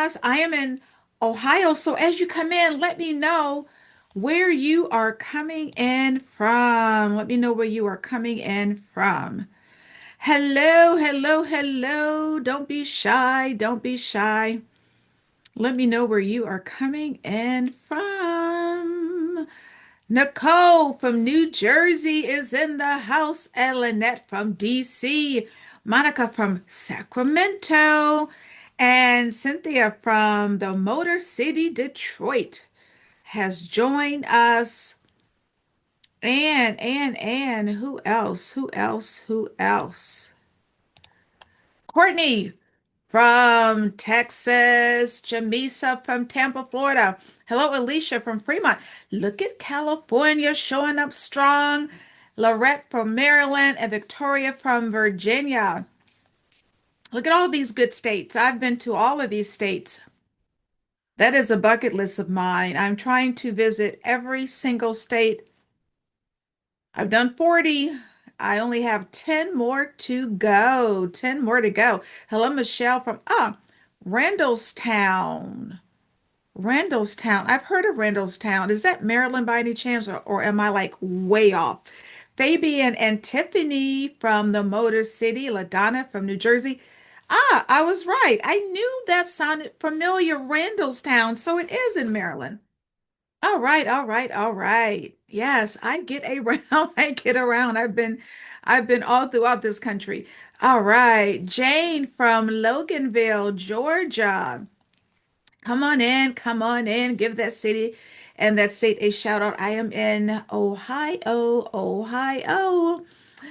us. I am in Ohio, so as you come in, let me know where you are coming in from. Let me know where you are coming in from. Hello, hello, hello. Don't be shy. Don't be shy. Let me know where you are coming in from. Nicole from New Jersey is in the house, and Lynette from DC, Monica from Sacramento, and Cynthia from the Motor City, Detroit has joined us. And who else? Who else? Who else? Courtney from Texas, Jamisa from Tampa, Florida. Hello, Alicia from Fremont. Look at California showing up strong. Lorette from Maryland and Victoria from Virginia. Look at all these good states. I've been to all of these states. That is a bucket list of mine. I'm trying to visit every single state. I've done 40. I only have 10 more to go. 10 more to go. Hello, Michelle from Randallstown. Randallstown. I've heard of Randallstown. Is that Maryland by any chance, or am I like way off? Fabian and Tiffany from the Motor City, LaDonna from New Jersey. I was right. I knew that sounded familiar, Randallstown. So it is in Maryland. All right, all right, all right. Yes, I get around. I get around. I've been all throughout this country. All right, Jane from Loganville, Georgia. Come on in, give that city and that state a shout out. I am in Ohio, Ohio.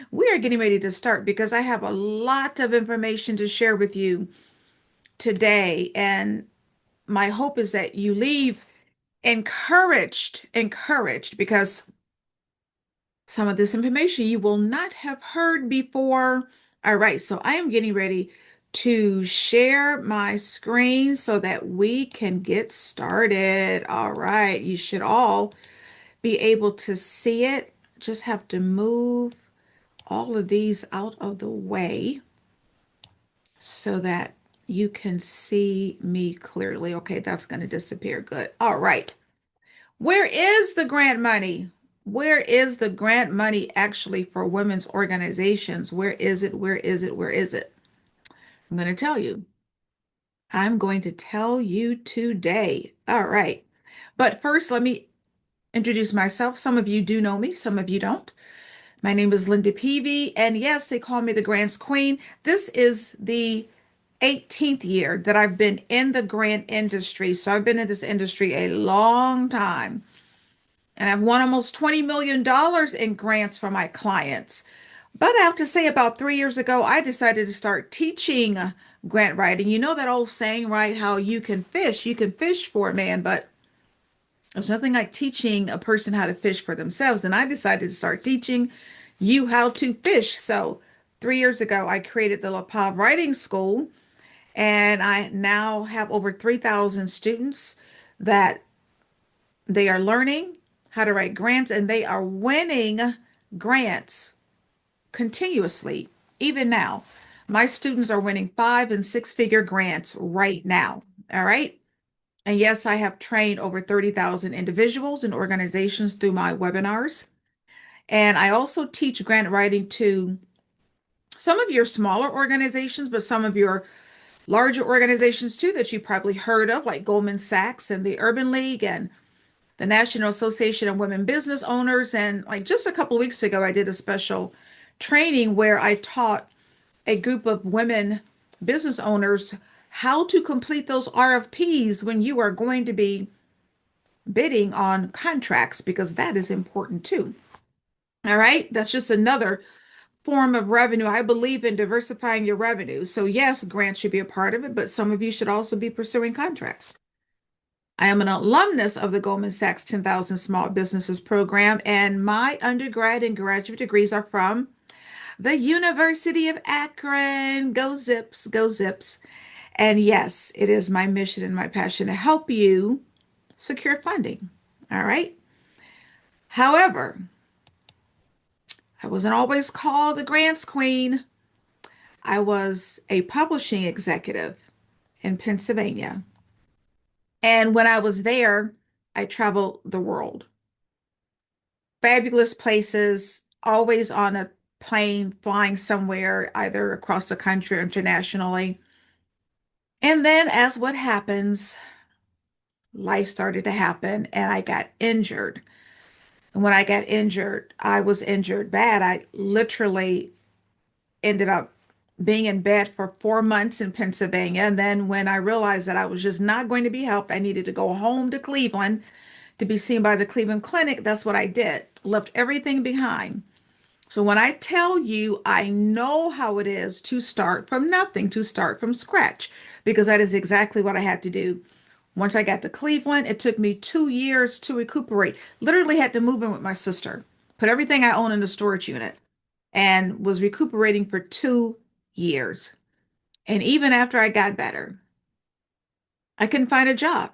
We are getting ready to start because I have a lot of information to share with you today. And my hope is that you leave encouraged because some of this information you will not have heard before. All right, so I am getting ready to share my screen so that we can get started. All right, you should all be able to see it. Just have to move all of these out of the way so that you can see me clearly. Okay, that's going to disappear. Good. All right. Where is the grant money? Where is the grant money actually for women's organizations? Where is it? Where is it? Where is it? I'm going to tell you. I'm going to tell you today. All right. But first, let me introduce myself. Some of you do know me, some of you don't. My name is Linda Peavy, and yes, they call me the Grants Queen. This is the 18th year that I've been in the grant industry. So I've been in this industry a long time. And I've won almost $20 million in grants for my clients. But I have to say, about 3 years ago, I decided to start teaching grant writing. You know that old saying, right? How you can fish for a man, but there's nothing like teaching a person how to fish for themselves. And I decided to start teaching you how to fish. So 3 years ago, I created the La Pave Writing School, and I now have over 3,000 students that they are learning how to write grants, and they are winning grants continuously. Even now, my students are winning 5 and 6 figure grants right now. All right. And yes, I have trained over 30,000 individuals and organizations through my webinars. And I also teach grant writing to some of your smaller organizations, but some of your larger organizations too that you probably heard of, like Goldman Sachs and the Urban League and the National Association of Women Business Owners. And like just a couple of weeks ago, I did a special training where I taught a group of women business owners how to complete those RFPs when you are going to be bidding on contracts, because that is important too. All right. That's just another form of revenue. I believe in diversifying your revenue. So, yes, grants should be a part of it, but some of you should also be pursuing contracts. I am an alumnus of the Goldman Sachs 10,000 Small Businesses program, and my undergrad and graduate degrees are from the University of Akron. Go Zips, go Zips. And yes, it is my mission and my passion to help you secure funding. All right. However, I wasn't always called the grants queen. I was a publishing executive in Pennsylvania. And when I was there, I traveled the world. Fabulous places, always on a plane flying somewhere, either across the country or internationally. And then, as what happens, life started to happen and I got injured. And when I got injured, I was injured bad. I literally ended up being in bed for 4 months in Pennsylvania. And then when I realized that I was just not going to be helped, I needed to go home to Cleveland to be seen by the Cleveland Clinic. That's what I did. Left everything behind. So when I tell you, I know how it is to start from nothing, to start from scratch, because that is exactly what I had to do. Once I got to Cleveland, it took me 2 years to recuperate. Literally had to move in with my sister, put everything I own in the storage unit, and was recuperating for 2 years. And even after I got better, I couldn't find a job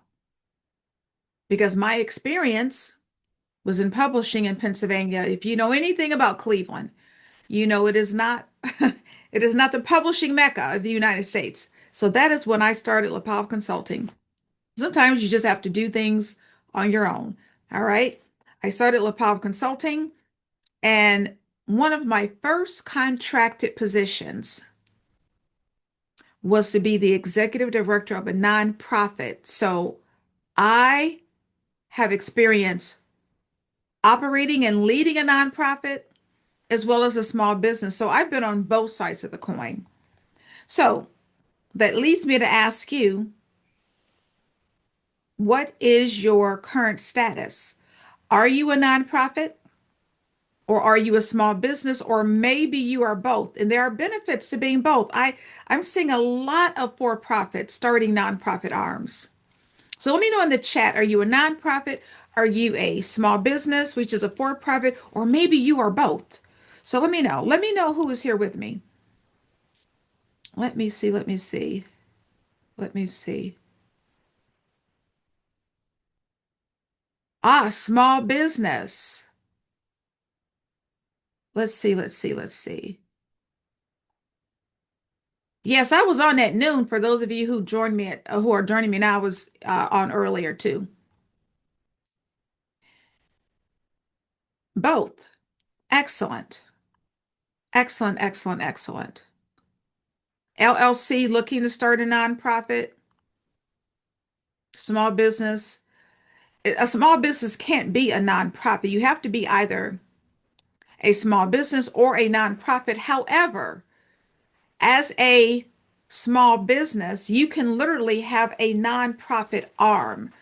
because my experience was in publishing in Pennsylvania. If you know anything about Cleveland, you know it is not it is not the publishing mecca of the United States. So that is when I started LaPav Consulting. Sometimes you just have to do things on your own. All right. I started LaPav Consulting, and one of my first contracted positions was to be the executive director of a nonprofit. So I have experience operating and leading a nonprofit as well as a small business. So I've been on both sides of the coin. So that leads me to ask you, what is your current status? Are you a nonprofit or are you a small business, or maybe you are both? And there are benefits to being both. I'm seeing a lot of for-profit starting nonprofit arms. So let me know in the chat, are you a nonprofit? Are you a small business, which is a for-profit, or maybe you are both? So let me know. Let me know who is here with me. Let me see. Let me see. Let me see. Ah, small business. Let's see. Let's see. Let's see. Yes, I was on at noon. For those of you who joined me who are joining me now, I was on earlier too. Both. Excellent. Excellent, excellent, excellent. LLC looking to start a nonprofit, small business. A small business can't be a nonprofit. You have to be either a small business or a nonprofit. However, as a small business, you can literally have a nonprofit arm,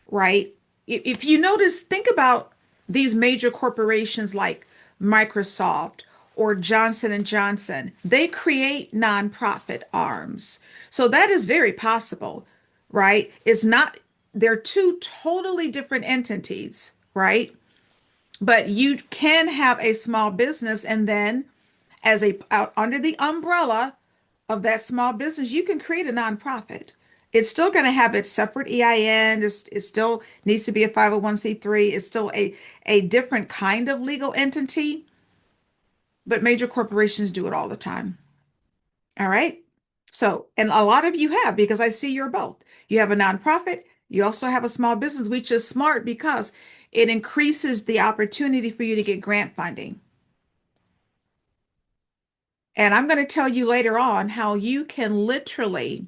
right? If you notice, think about these major corporations like Microsoft or Johnson and Johnson. They create nonprofit arms. So that is very possible, right? It's not, they're two totally different entities, right? But you can have a small business, and then as a under the umbrella of that small business, you can create a nonprofit. It's still going to have its separate EIN. It still needs to be a 501(c)(3). It's still a different kind of legal entity, but major corporations do it all the time. All right. So, and a lot of you have, because I see you're both. You have a nonprofit, you also have a small business, which is smart because it increases the opportunity for you to get grant funding. And I'm going to tell you later on how you can literally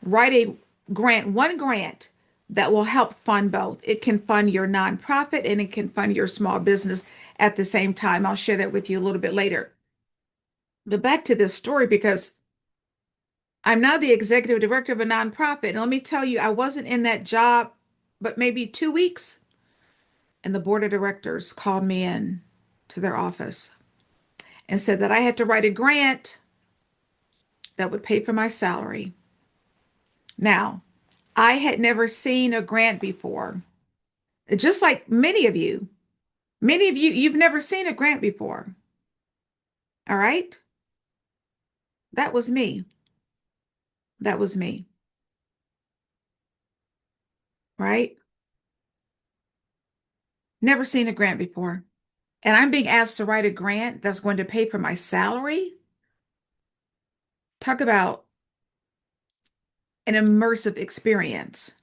write a grant, one grant that will help fund both. It can fund your nonprofit and it can fund your small business at the same time. I'll share that with you a little bit later. But back to this story, because I'm now the executive director of a nonprofit. And let me tell you, I wasn't in that job, but maybe 2 weeks. And the board of directors called me in to their office and said that I had to write a grant that would pay for my salary. Now, I had never seen a grant before. Just like many of you, you've never seen a grant before. All right. That was me. That was me. Right. Never seen a grant before. And I'm being asked to write a grant that's going to pay for my salary. Talk about an immersive experience.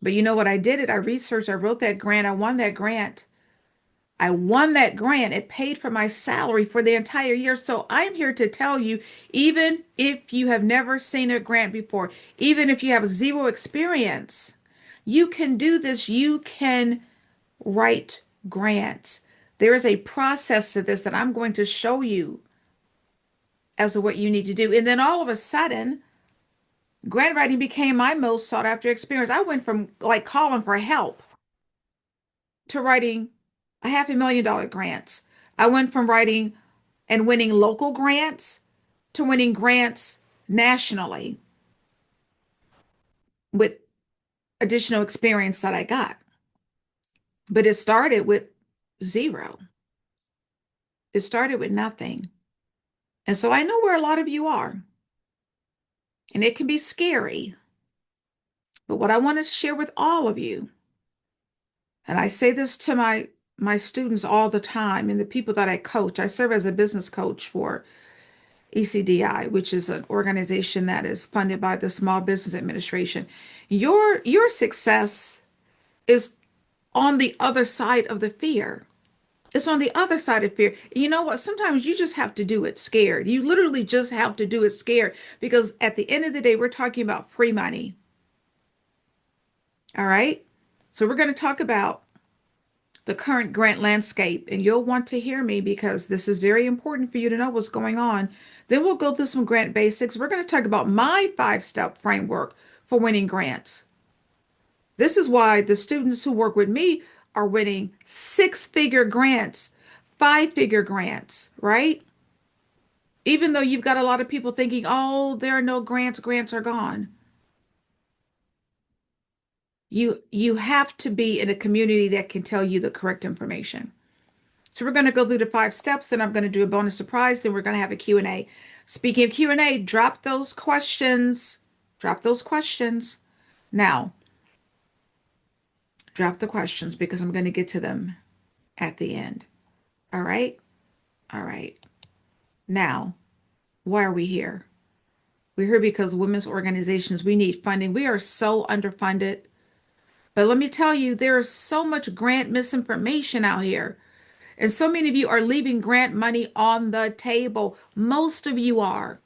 But you know what I did it? I researched, I wrote that grant, I won that grant. I won that grant. It paid for my salary for the entire year. So I'm here to tell you, even if you have never seen a grant before, even if you have zero experience, you can do this. You can write grants. There is a process to this that I'm going to show you as to what you need to do. And then all of a sudden, grant writing became my most sought after experience. I went from like calling for help to writing a $500,000 grants. I went from writing and winning local grants to winning grants nationally with additional experience that I got. But it started with zero. It started with nothing. And so I know where a lot of you are, and it can be scary. But what I want to share with all of you, and I say this to my students all the time and the people that I coach. I serve as a business coach for ECDI, which is an organization that is funded by the Small Business Administration. Your success is on the other side of the fear. It's on the other side of fear. You know what? Sometimes you just have to do it scared. You literally just have to do it scared because at the end of the day, we're talking about free money. All right. So we're going to talk about the current grant landscape, and you'll want to hear me because this is very important for you to know what's going on. Then we'll go through some grant basics. We're going to talk about my 5-step framework for winning grants. This is why the students who work with me are winning 6-figure grants, 5-figure grants, right? Even though you've got a lot of people thinking, oh, there are no grants, grants are gone. You have to be in a community that can tell you the correct information. So we're going to go through the 5 steps, then I'm going to do a bonus surprise, then we're going to have a Q&A. Speaking of Q&A, drop those questions. Drop those questions. Now, drop the questions because I'm going to get to them at the end. All right? All right. Now, why are we here? We're here because women's organizations, we need funding. We are so underfunded. But let me tell you, there is so much grant misinformation out here. And so many of you are leaving grant money on the table. Most of you are.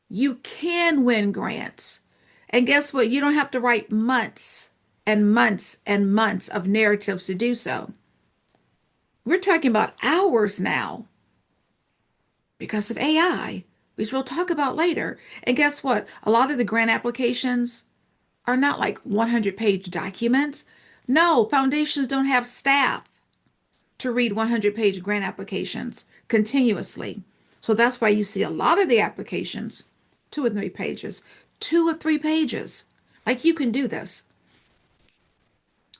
You can win grants. And guess what? You don't have to write months and months and months of narratives to do so. We're talking about hours now because of AI, which we'll talk about later. And guess what? A lot of the grant applications are not like 100-page documents. No, foundations don't have staff to read 100-page grant applications continuously. So that's why you see a lot of the applications, 2 or 3 pages, 2 or 3 pages. Like you can do this,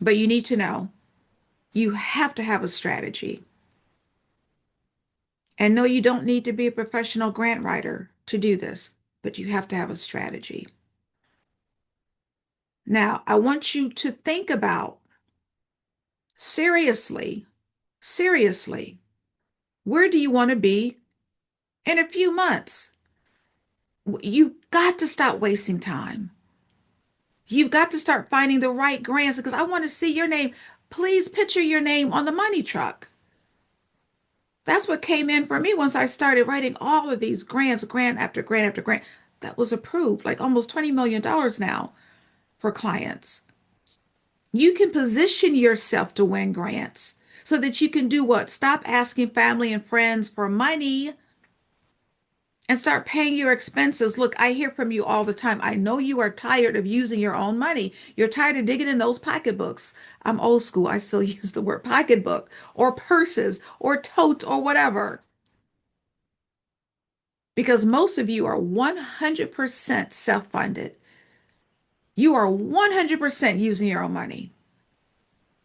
but you need to know you have to have a strategy. And no, you don't need to be a professional grant writer to do this, but you have to have a strategy. Now, I want you to think about seriously, seriously, where do you want to be in a few months? You've got to stop wasting time. You've got to start finding the right grants because I want to see your name. Please picture your name on the money truck. That's what came in for me once I started writing all of these grants, grant after grant after grant that was approved, like almost $20 million now for clients. You can position yourself to win grants so that you can do what? Stop asking family and friends for money and start paying your expenses. Look, I hear from you all the time. I know you are tired of using your own money. You're tired of digging in those pocketbooks. I'm old school. I still use the word pocketbook or purses or totes or whatever because most of you are 100% self-funded. You are 100% using your own money.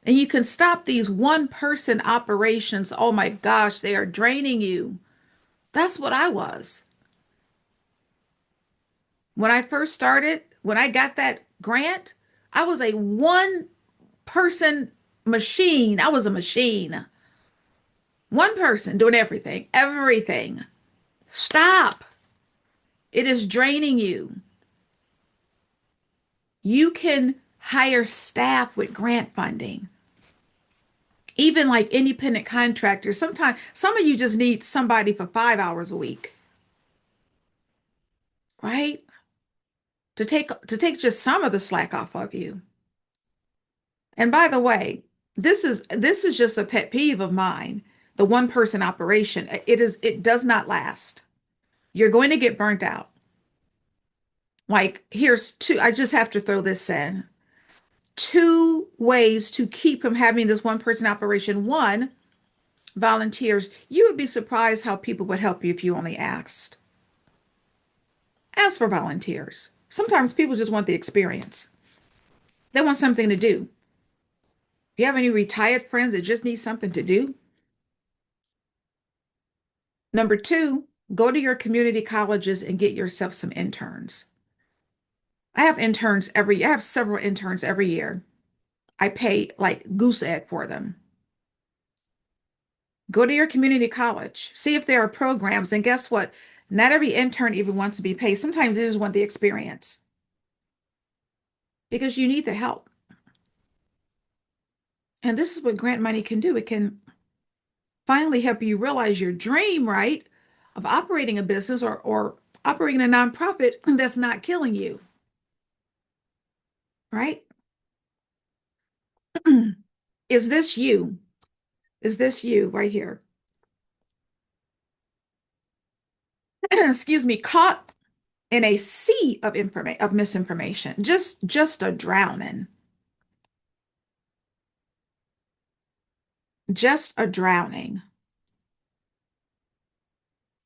And you can stop these one-person operations. Oh my gosh, they are draining you. That's what I was. When I first started, when I got that grant, I was a one-person machine. I was a machine. One person doing everything, everything. Stop. It is draining you. You can hire staff with grant funding, even like independent contractors. Sometimes some of you just need somebody for 5 hours a week, right? To take just some of the slack off of you. And by the way, this is just a pet peeve of mine. The one person operation, it does not last. You're going to get burnt out. Like here's two, I just have to throw this in. Two ways to keep from having this one person operation. One, volunteers. You would be surprised how people would help you if you only asked. Ask for volunteers. Sometimes people just want the experience. They want something to do. You have any retired friends that just need something to do? Number two, go to your community colleges and get yourself some interns. I have several interns every year. I pay like goose egg for them. Go to your community college, see if there are programs, and guess what? Not every intern even wants to be paid. Sometimes they just want the experience because you need the help. And this is what grant money can do. It can finally help you realize your dream, right, of operating a business or operating a nonprofit that's not killing you, right? Is this you? Is this you right here? Excuse me, caught in a sea of information of misinformation, just a drowning, just a drowning.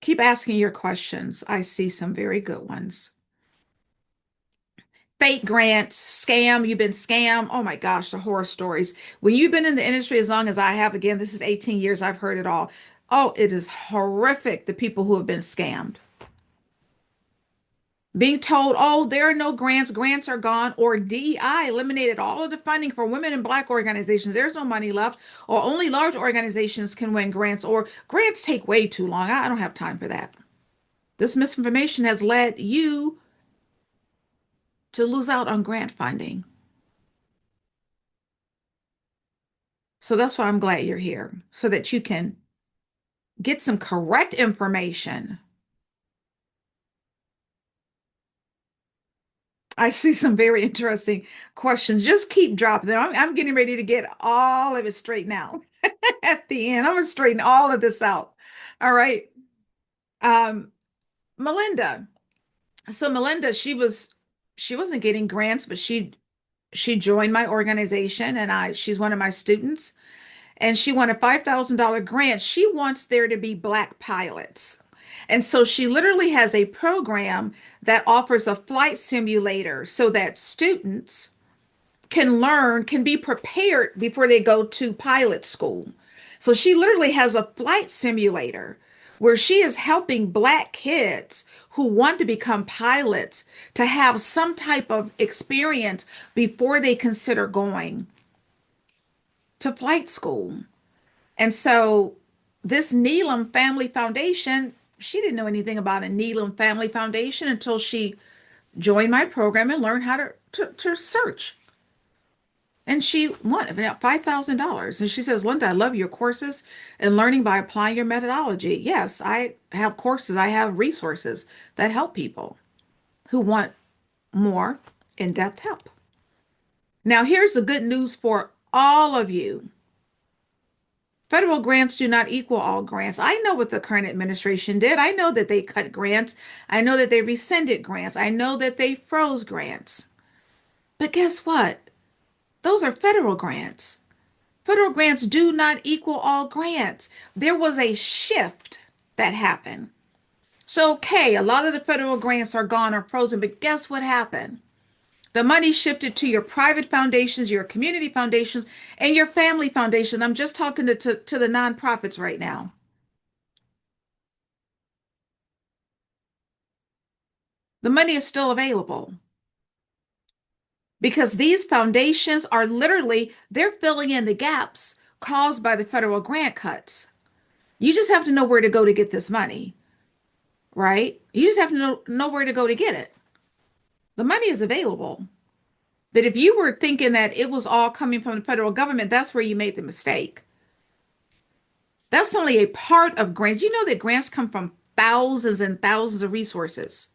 Keep asking your questions. I see some very good ones. Fake grants, scam, you've been scammed. Oh my gosh, the horror stories. When you've been in the industry as long as I have, again, this is 18 years, I've heard it all. Oh, it is horrific, the people who have been scammed. Being told, oh, there are no grants, grants are gone, or DEI eliminated all of the funding for women and Black organizations. There's no money left, or only large organizations can win grants, or grants take way too long. I don't have time for that. This misinformation has led you to lose out on grant funding. So that's why I'm glad you're here, so that you can get some correct information. I see some very interesting questions. Just keep dropping them. I'm getting ready to get all of it straightened out at the end. I'm going to straighten all of this out. All right. Um, Melinda. So Melinda, she wasn't getting grants, but she joined my organization and she's one of my students. And she won a $5,000 grant. She wants there to be Black pilots. And so she literally has a program that offers a flight simulator so that students can learn, can be prepared before they go to pilot school. So she literally has a flight simulator where she is helping Black kids who want to become pilots to have some type of experience before they consider going to flight school. And so this Needham Family Foundation, she didn't know anything about a Needham Family Foundation until she joined my program and learned how to search. And she won about $5,000. And she says, Linda, I love your courses and learning by applying your methodology. Yes, I have courses, I have resources that help people who want more in-depth help. Now, here's the good news for all of you. Federal grants do not equal all grants. I know what the current administration did. I know that they cut grants. I know that they rescinded grants. I know that they froze grants. But guess what? Those are federal grants. Federal grants do not equal all grants. There was a shift that happened. So, okay, a lot of the federal grants are gone or frozen, but guess what happened? The money shifted to your private foundations, your community foundations, and your family foundations. I'm just talking to the nonprofits right now. The money is still available because these foundations are literally, they're filling in the gaps caused by the federal grant cuts. You just have to know where to go to get this money, right? You just have to know where to go to get it. The money is available. But if you were thinking that it was all coming from the federal government, that's where you made the mistake. That's only a part of grants. You know that grants come from thousands and thousands of resources.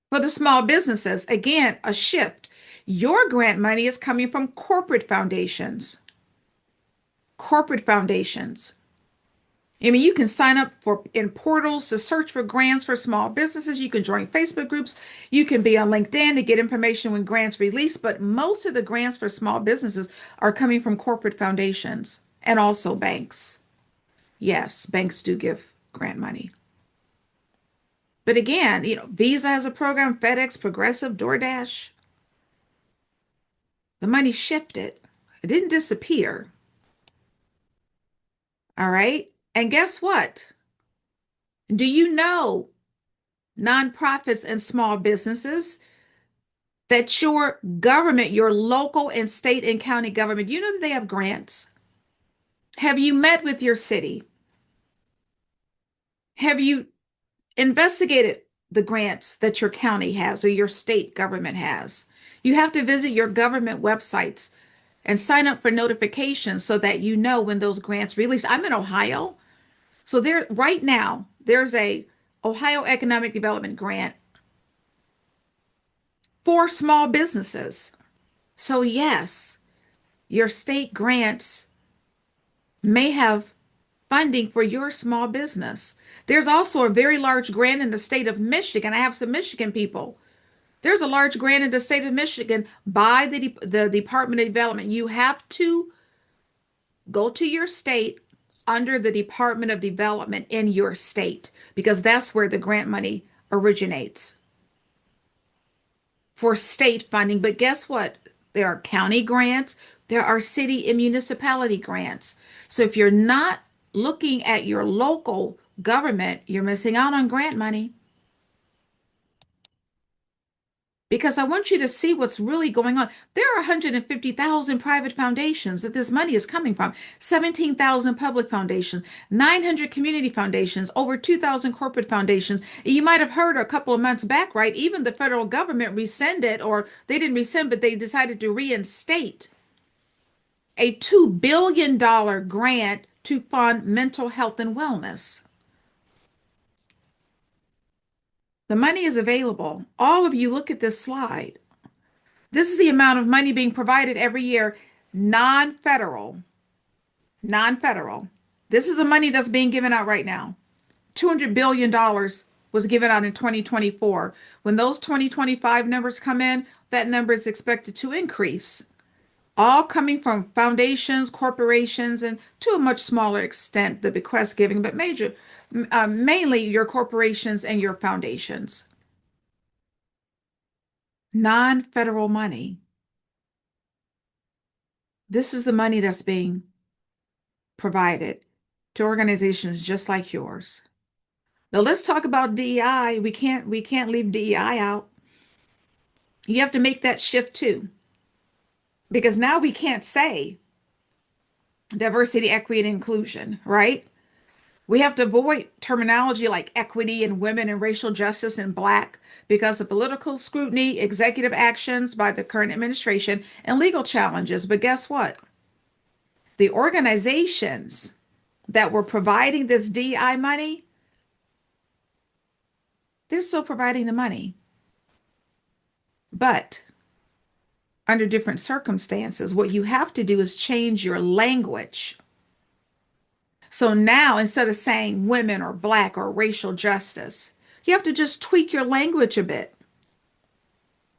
For the small businesses, again, a shift. Your grant money is coming from corporate foundations. Corporate foundations. I mean, you can sign up for in portals to search for grants for small businesses. You can join Facebook groups. You can be on LinkedIn to get information when grants release. But most of the grants for small businesses are coming from corporate foundations and also banks. Yes, banks do give grant money. But again, Visa has a program, FedEx, Progressive, DoorDash. The money shifted. It didn't disappear. All right. And guess what? Do you know nonprofits and small businesses that your government, your local and state and county government, you know that they have grants? Have you met with your city? Have you investigated the grants that your county has or your state government has? You have to visit your government websites and sign up for notifications so that you know when those grants release. I'm in Ohio. So there right now, there's a Ohio Economic Development Grant for small businesses. So yes, your state grants may have funding for your small business. There's also a very large grant in the state of Michigan. I have some Michigan people. There's a large grant in the state of Michigan by the Department of Development. You have to go to your state under the Department of Development in your state because that's where the grant money originates for state funding. But guess what? There are county grants, there are city and municipality grants. So if you're not looking at your local government, you're missing out on grant money. Because I want you to see what's really going on. There are 150,000 private foundations that this money is coming from, 17,000 public foundations, 900 community foundations, over 2,000 corporate foundations. You might have heard a couple of months back, right? Even the federal government rescinded, or they didn't rescind, but they decided to reinstate a $2 billion grant to fund mental health and wellness. The money is available. All of you look at this slide. This is the amount of money being provided every year, non-federal, non-federal. This is the money that's being given out right now. $200 billion was given out in 2024. When those 2025 numbers come in, that number is expected to increase. All coming from foundations, corporations, and to a much smaller extent, the bequest giving, but mainly your corporations and your foundations. Non-federal money. This is the money that's being provided to organizations just like yours. Now let's talk about DEI. We can't leave DEI out. You have to make that shift too, because now we can't say diversity, equity, and inclusion, right? We have to avoid terminology like equity and women and racial justice and black because of political scrutiny, executive actions by the current administration, and legal challenges. But guess what? The organizations that were providing this DEI money, they're still providing the money, but under different circumstances. What you have to do is change your language. So now instead of saying women or black or racial justice, you have to just tweak your language a bit.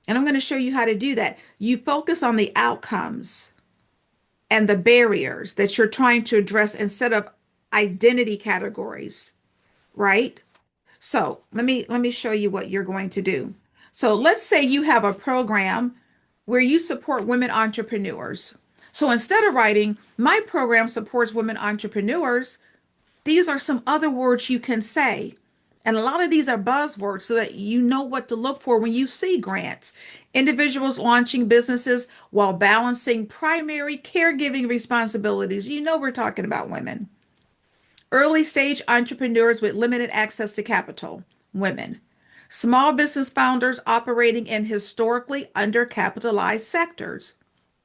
And I'm going to show you how to do that. You focus on the outcomes and the barriers that you're trying to address instead of identity categories, right? So let me show you what you're going to do. So let's say you have a program where you support women entrepreneurs. So instead of writing, my program supports women entrepreneurs, these are some other words you can say. And a lot of these are buzzwords so that you know what to look for when you see grants. Individuals launching businesses while balancing primary caregiving responsibilities. You know, we're talking about women. Early stage entrepreneurs with limited access to capital, women. Small business founders operating in historically undercapitalized sectors.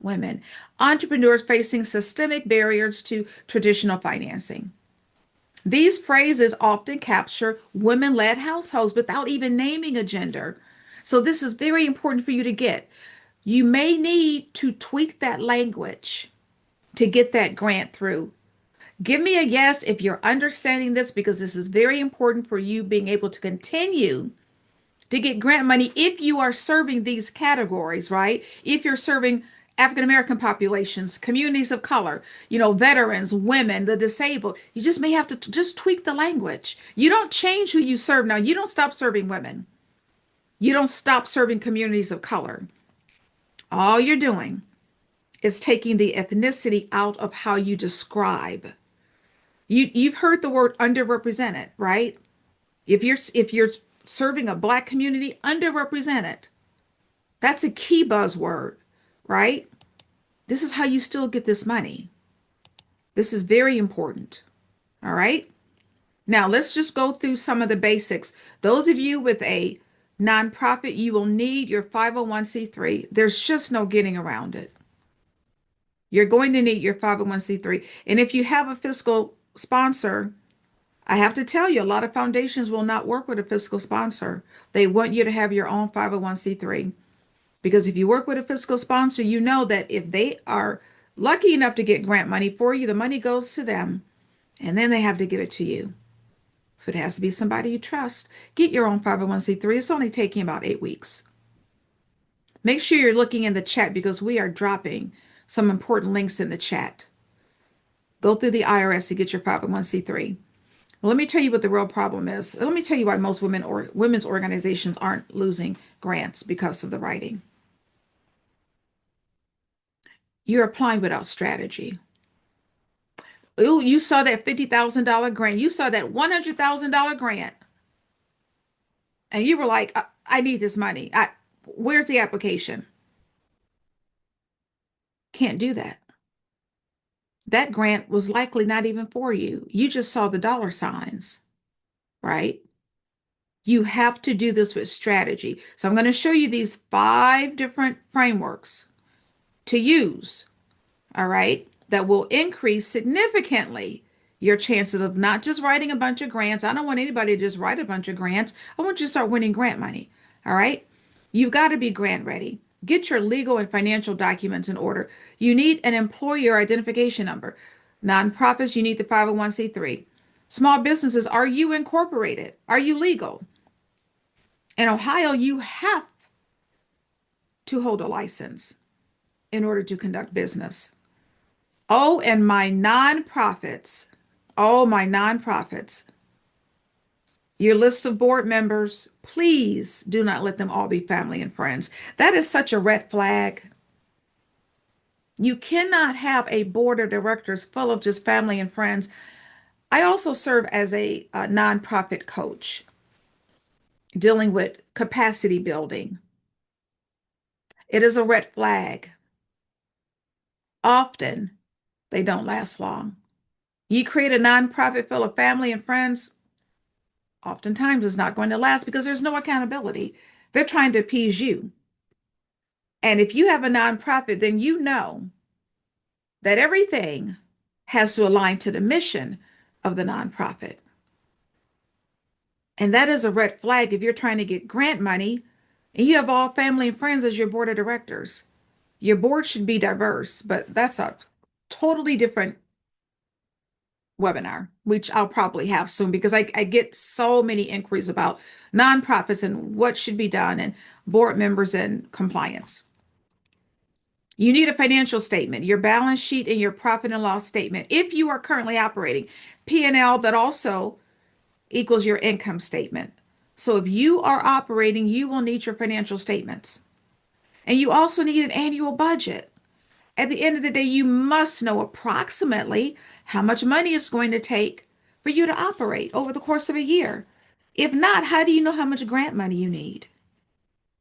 Women. Entrepreneurs facing systemic barriers to traditional financing. These phrases often capture women led households without even naming a gender. So, this is very important for you to get. You may need to tweak that language to get that grant through. Give me a yes if you're understanding this because this is very important for you being able to continue to get grant money if you are serving these categories, right? If you're serving African American populations, communities of color, veterans, women, the disabled, you just may have to just tweak the language. You don't change who you serve now. You don't stop serving women. You don't stop serving communities of color. All you're doing is taking the ethnicity out of how you describe. You've heard the word underrepresented, right? If you're serving a black community, underrepresented. That's a key buzzword, right? This is how you still get this money. This is very important. All right. Now let's just go through some of the basics. Those of you with a nonprofit, you will need your 501c3. There's just no getting around it. You're going to need your 501c3. And if you have a fiscal sponsor, I have to tell you, a lot of foundations will not work with a fiscal sponsor. They want you to have your own 501c3. Because if you work with a fiscal sponsor, you know that if they are lucky enough to get grant money for you, the money goes to them and then they have to give it to you. So it has to be somebody you trust. Get your own 501c3. It's only taking about 8 weeks. Make sure you're looking in the chat because we are dropping some important links in the chat. Go through the IRS to get your 501c3. Well, let me tell you what the real problem is. Let me tell you why most women or women's organizations aren't losing grants because of the writing. You're applying without strategy. Ooh, you saw that $50,000 grant. You saw that $100,000 grant. And you were like, I need this money. Where's the application? Can't do that. That grant was likely not even for you. You just saw the dollar signs, right? You have to do this with strategy. So I'm going to show you these 5 different frameworks to use, all right, that will increase significantly your chances of not just writing a bunch of grants. I don't want anybody to just write a bunch of grants. I want you to start winning grant money. All right. You've got to be grant ready. Get your legal and financial documents in order. You need an employer identification number. Nonprofits, you need the 501c3. Small businesses, are you incorporated? Are you legal? In Ohio, you have to hold a license in order to conduct business. Oh, and my nonprofits. Oh, my nonprofits. Your list of board members, please do not let them all be family and friends. That is such a red flag. You cannot have a board of directors full of just family and friends. I also serve as a nonprofit coach dealing with capacity building. It is a red flag. Often they don't last long. You create a nonprofit full of family and friends, oftentimes it's not going to last because there's no accountability. They're trying to appease you. And if you have a nonprofit, then you know that everything has to align to the mission of the nonprofit. And that is a red flag if you're trying to get grant money and you have all family and friends as your board of directors. Your board should be diverse, but that's a totally different webinar, which I'll probably have soon because I get so many inquiries about nonprofits and what should be done and board members and compliance. You need a financial statement, your balance sheet and your profit and loss statement. If you are currently operating P&L, that also equals your income statement. So if you are operating, you will need your financial statements. And you also need an annual budget. At the end of the day, you must know approximately how much money it's going to take for you to operate over the course of a year. If not, how do you know how much grant money you need?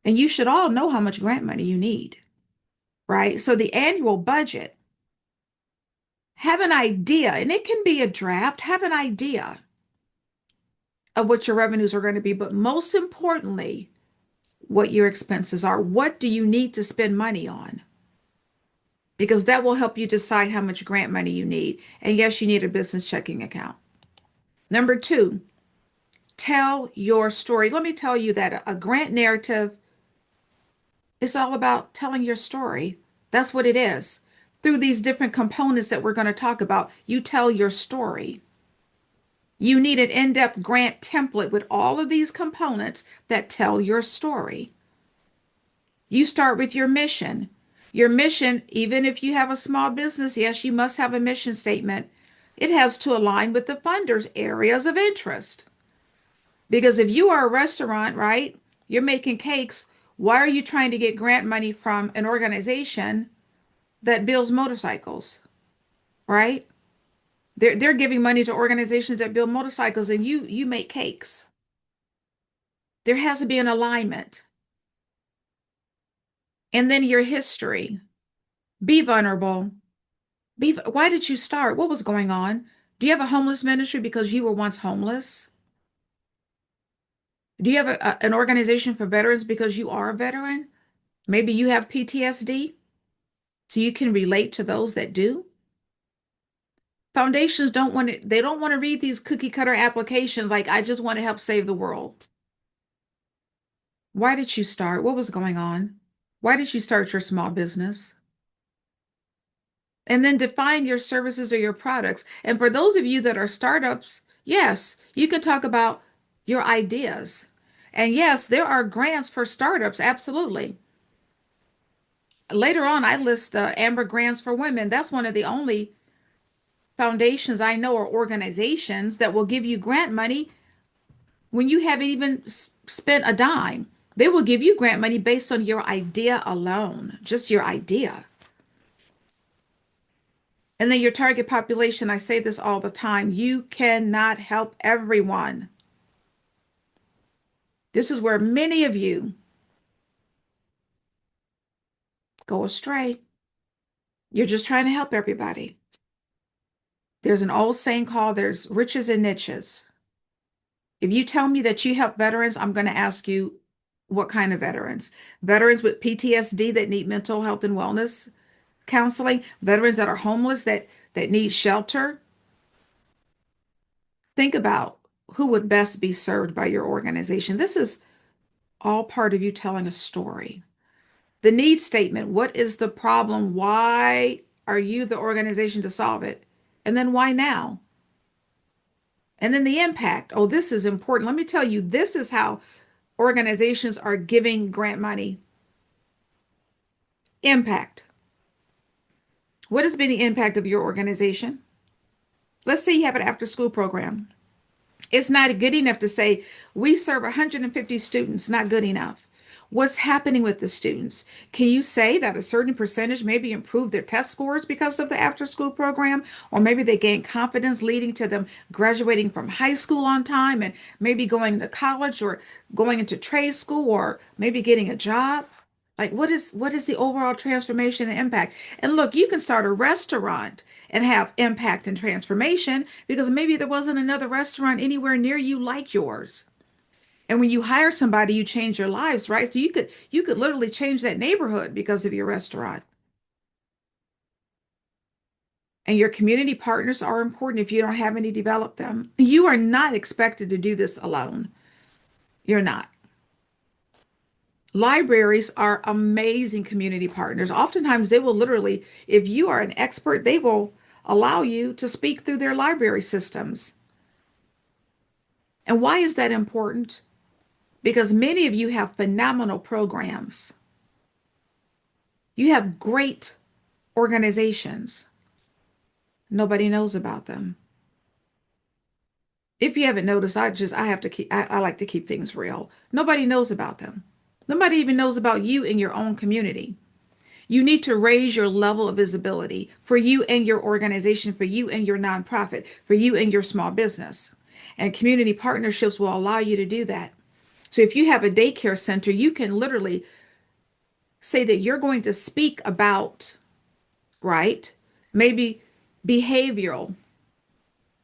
And you should all know how much grant money you need, right? So the annual budget, have an idea, and it can be a draft, have an idea of what your revenues are going to be, but most importantly, what your expenses are. What do you need to spend money on? Because that will help you decide how much grant money you need. And yes, you need a business checking account. Number two, tell your story. Let me tell you that a grant narrative is all about telling your story. That's what it is. Through these different components that we're going to talk about, you tell your story. You need an in-depth grant template with all of these components that tell your story. You start with your mission. Your mission, even if you have a small business, yes, you must have a mission statement. It has to align with the funder's areas of interest. Because if you are a restaurant, right, you're making cakes, why are you trying to get grant money from an organization that builds motorcycles, right? They're giving money to organizations that build motorcycles and you make cakes. There has to be an alignment. And then your history. Be vulnerable. Why did you start? What was going on? Do you have a homeless ministry because you were once homeless? Do you have an organization for veterans because you are a veteran? Maybe you have PTSD, so you can relate to those that do. Foundations don't want to, they don't want to read these cookie cutter applications like, I just want to help save the world. Why did you start? What was going on? Why did you start your small business? And then define your services or your products. And for those of you that are startups, yes, you can talk about your ideas. And yes, there are grants for startups, absolutely. Later on, I list the Amber Grants for Women. That's one of the only foundations I know or organizations that will give you grant money when you haven't even spent a dime. They will give you grant money based on your idea alone, just your idea. And then your target population, I say this all the time, you cannot help everyone. This is where many of you go astray. You're just trying to help everybody. There's an old saying called there's riches and niches. If you tell me that you help veterans, I'm going to ask you what kind of veterans? Veterans with PTSD that need mental health and wellness counseling, veterans that are homeless that need shelter. Think about who would best be served by your organization. This is all part of you telling a story. The need statement, what is the problem? Why are you the organization to solve it? And then why now? And then the impact. Oh, this is important. Let me tell you, this is how organizations are giving grant money. Impact. What has been the impact of your organization? Let's say you have an after school program. It's not good enough to say we serve 150 students, not good enough. What's happening with the students? Can you say that a certain percentage maybe improved their test scores because of the after school program? Or maybe they gained confidence leading to them graduating from high school on time and maybe going to college or going into trade school or maybe getting a job? Like what is the overall transformation and impact? And look, you can start a restaurant and have impact and transformation because maybe there wasn't another restaurant anywhere near you like yours. And when you hire somebody, you change your lives, right? So you could literally change that neighborhood because of your restaurant. And your community partners are important if you don't have any, develop them. You are not expected to do this alone. You're not. Libraries are amazing community partners. Oftentimes, they will literally, if you are an expert, they will allow you to speak through their library systems. And why is that important? Because many of you have phenomenal programs. You have great organizations. Nobody knows about them. If you haven't noticed, I have to keep, I like to keep things real. Nobody knows about them. Nobody even knows about you in your own community. You need to raise your level of visibility for you and your organization, for you and your nonprofit, for you and your small business. And community partnerships will allow you to do that. So if you have a daycare center, you can literally say that you're going to speak about, right? Maybe behavioral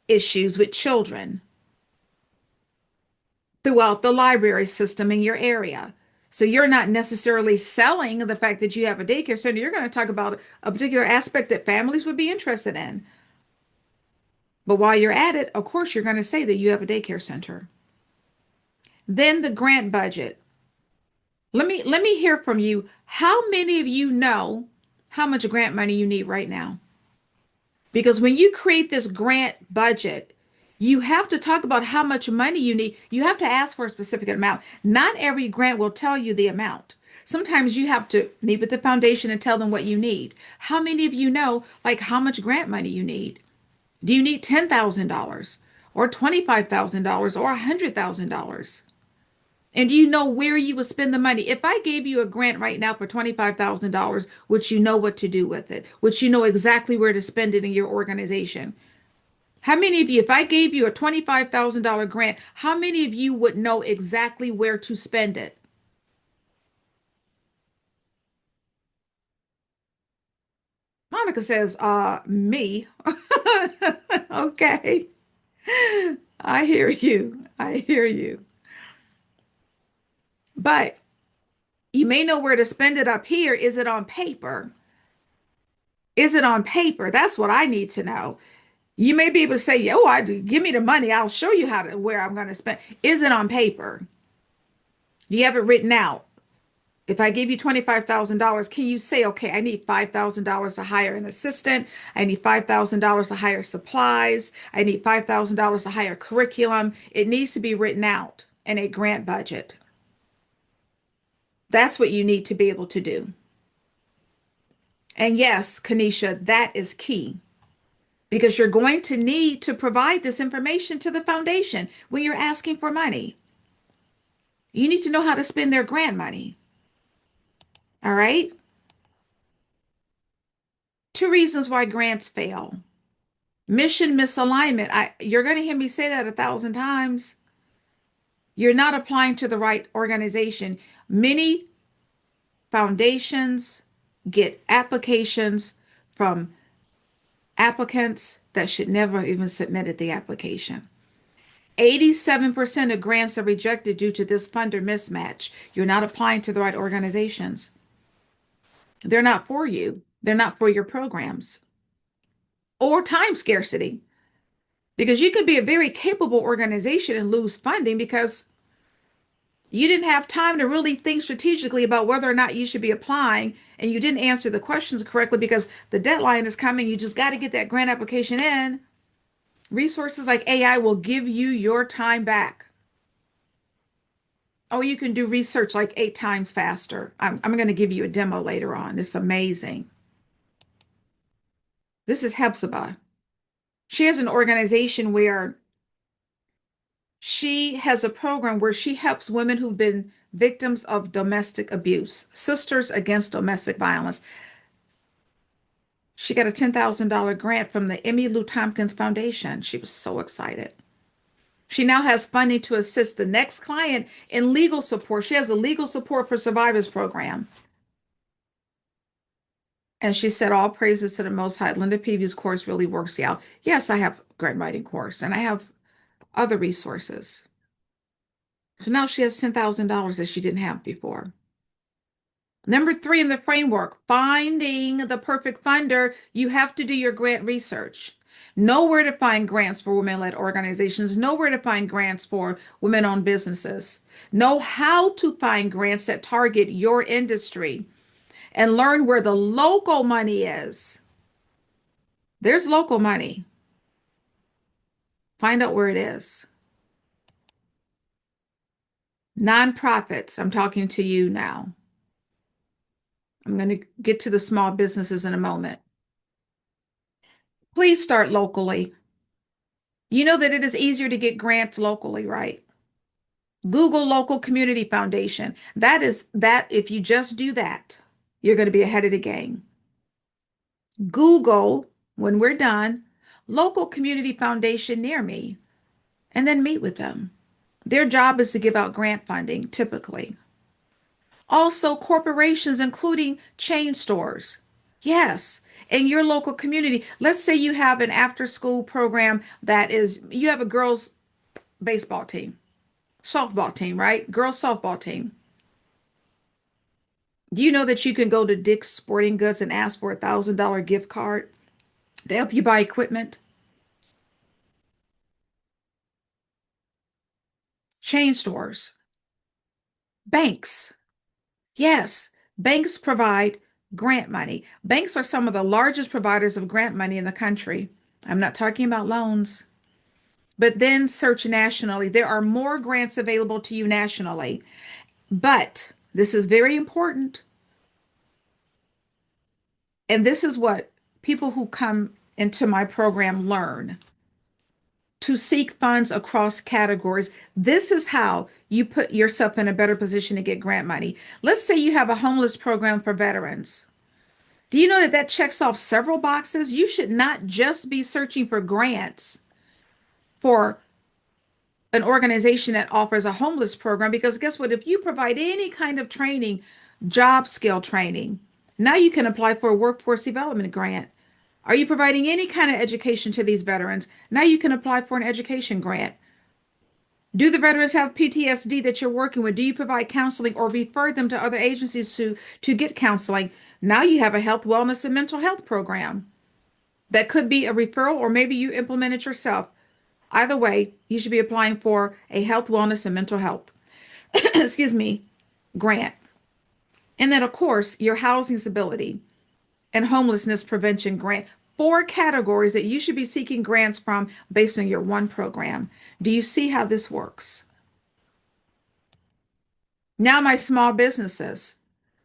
issues with children. throughout the library system in your area. So you're not necessarily selling the fact that you have a daycare center. You're going to talk about a particular aspect that families would be interested in. But while you're at it, of course, you're going to say that you have a daycare center. Then the grant budget. Let me hear from you. How many of you know how much grant money you need right now? Because when you create this grant budget, you have to talk about how much money you need. You have to ask for a specific amount. Not every grant will tell you the amount. Sometimes you have to meet with the foundation and tell them what you need. How many of you know, like, how much grant money you need? Do you need $10,000 or $25,000 or $100,000? And do you know where you would spend the money? If I gave you a grant right now for $25,000, would you know what to do with it? Would you know exactly where to spend it in your organization? How many of you, if I gave you a $25,000 grant, how many of you would know exactly where to spend it? Monica says, me. Okay. I hear you. I hear you. But you may know where to spend it up here. Is it on paper? Is it on paper? That's what I need to know. You may be able to say, "Oh, give me the money. I'll show you how to where I'm going to spend." Is it on paper? Do you have it written out? If I give you $25,000, can you say, "Okay, I need $5,000 to hire an assistant. I need $5,000 to hire supplies. I need $5,000 to hire curriculum." It needs to be written out in a grant budget. That's what you need to be able to do. And yes, Kanisha, that is key, because you're going to need to provide this information to the foundation when you're asking for money. You need to know how to spend their grant money. All right. Two reasons why grants fail. Mission misalignment. You're going to hear me say that 1,000 times. You're not applying to the right organization. Many foundations get applications from applicants that should never even submitted the application. 87% of grants are rejected due to this funder mismatch. You're not applying to the right organizations. They're not for you. They're not for your programs. Or time scarcity, because you could be a very capable organization and lose funding because you didn't have time to really think strategically about whether or not you should be applying, and you didn't answer the questions correctly because the deadline is coming. You just got to get that grant application in. Resources like AI will give you your time back. Oh, you can do research like 8 times faster. I'm going to give you a demo later on. It's amazing. This is Hepzibah. She has an organization where she has a program where she helps women who've been victims of domestic abuse, Sisters Against Domestic Violence. She got a $10,000 grant from the Emmy Lou Tompkins Foundation. She was so excited. She now has funding to assist the next client in legal support. She has the Legal Support for Survivors program. And she said, all praises to the Most High. Linda Peavy's course really works out. Yes, I have a grant writing course and I have other resources. So now she has $10,000 that she didn't have before. Number 3 in the framework, finding the perfect funder. You have to do your grant research. Know where to find grants for women-led organizations. Know where to find grants for women-owned businesses. Know how to find grants that target your industry and learn where the local money is. There's local money. Find out where it is. Nonprofits, I'm talking to you now. I'm going to get to the small businesses in a moment. Please start locally. You know that it is easier to get grants locally, right? Google local community foundation. That if you just do that, you're going to be ahead of the game. Google, when we're done, local community foundation near me, and then meet with them. Their job is to give out grant funding, typically. Also, corporations, including chain stores. Yes, in your local community. Let's say you have an after school program you have a girls' baseball team. softball team, right? Girls softball team. Do you know that you can go to Dick's Sporting Goods and ask for $1,000 gift card to help you buy equipment? Chain stores, banks. Yes, banks provide grant money. Banks are some of the largest providers of grant money in the country. I'm not talking about loans. But then search nationally. There are more grants available to you nationally. But this is very important. And this is what people who come into my program learn to seek funds across categories. This is how you put yourself in a better position to get grant money. Let's say you have a homeless program for veterans. Do you know that that checks off several boxes? You should not just be searching for grants for an organization that offers a homeless program, because guess what? If you provide any kind of training, job skill training, now you can apply for a workforce development grant. Are you providing any kind of education to these veterans? Now you can apply for an education grant. Do the veterans have PTSD that you're working with? Do you provide counseling or refer them to other agencies to get counseling? Now you have a health, wellness, and mental health program. That could be a referral, or maybe you implement it yourself. Either way, you should be applying for a health, wellness, and mental health, excuse me, grant. And then, of course, your housing stability and homelessness prevention grant. Four categories that you should be seeking grants from based on your one program. Do you see how this works? Now, my small businesses.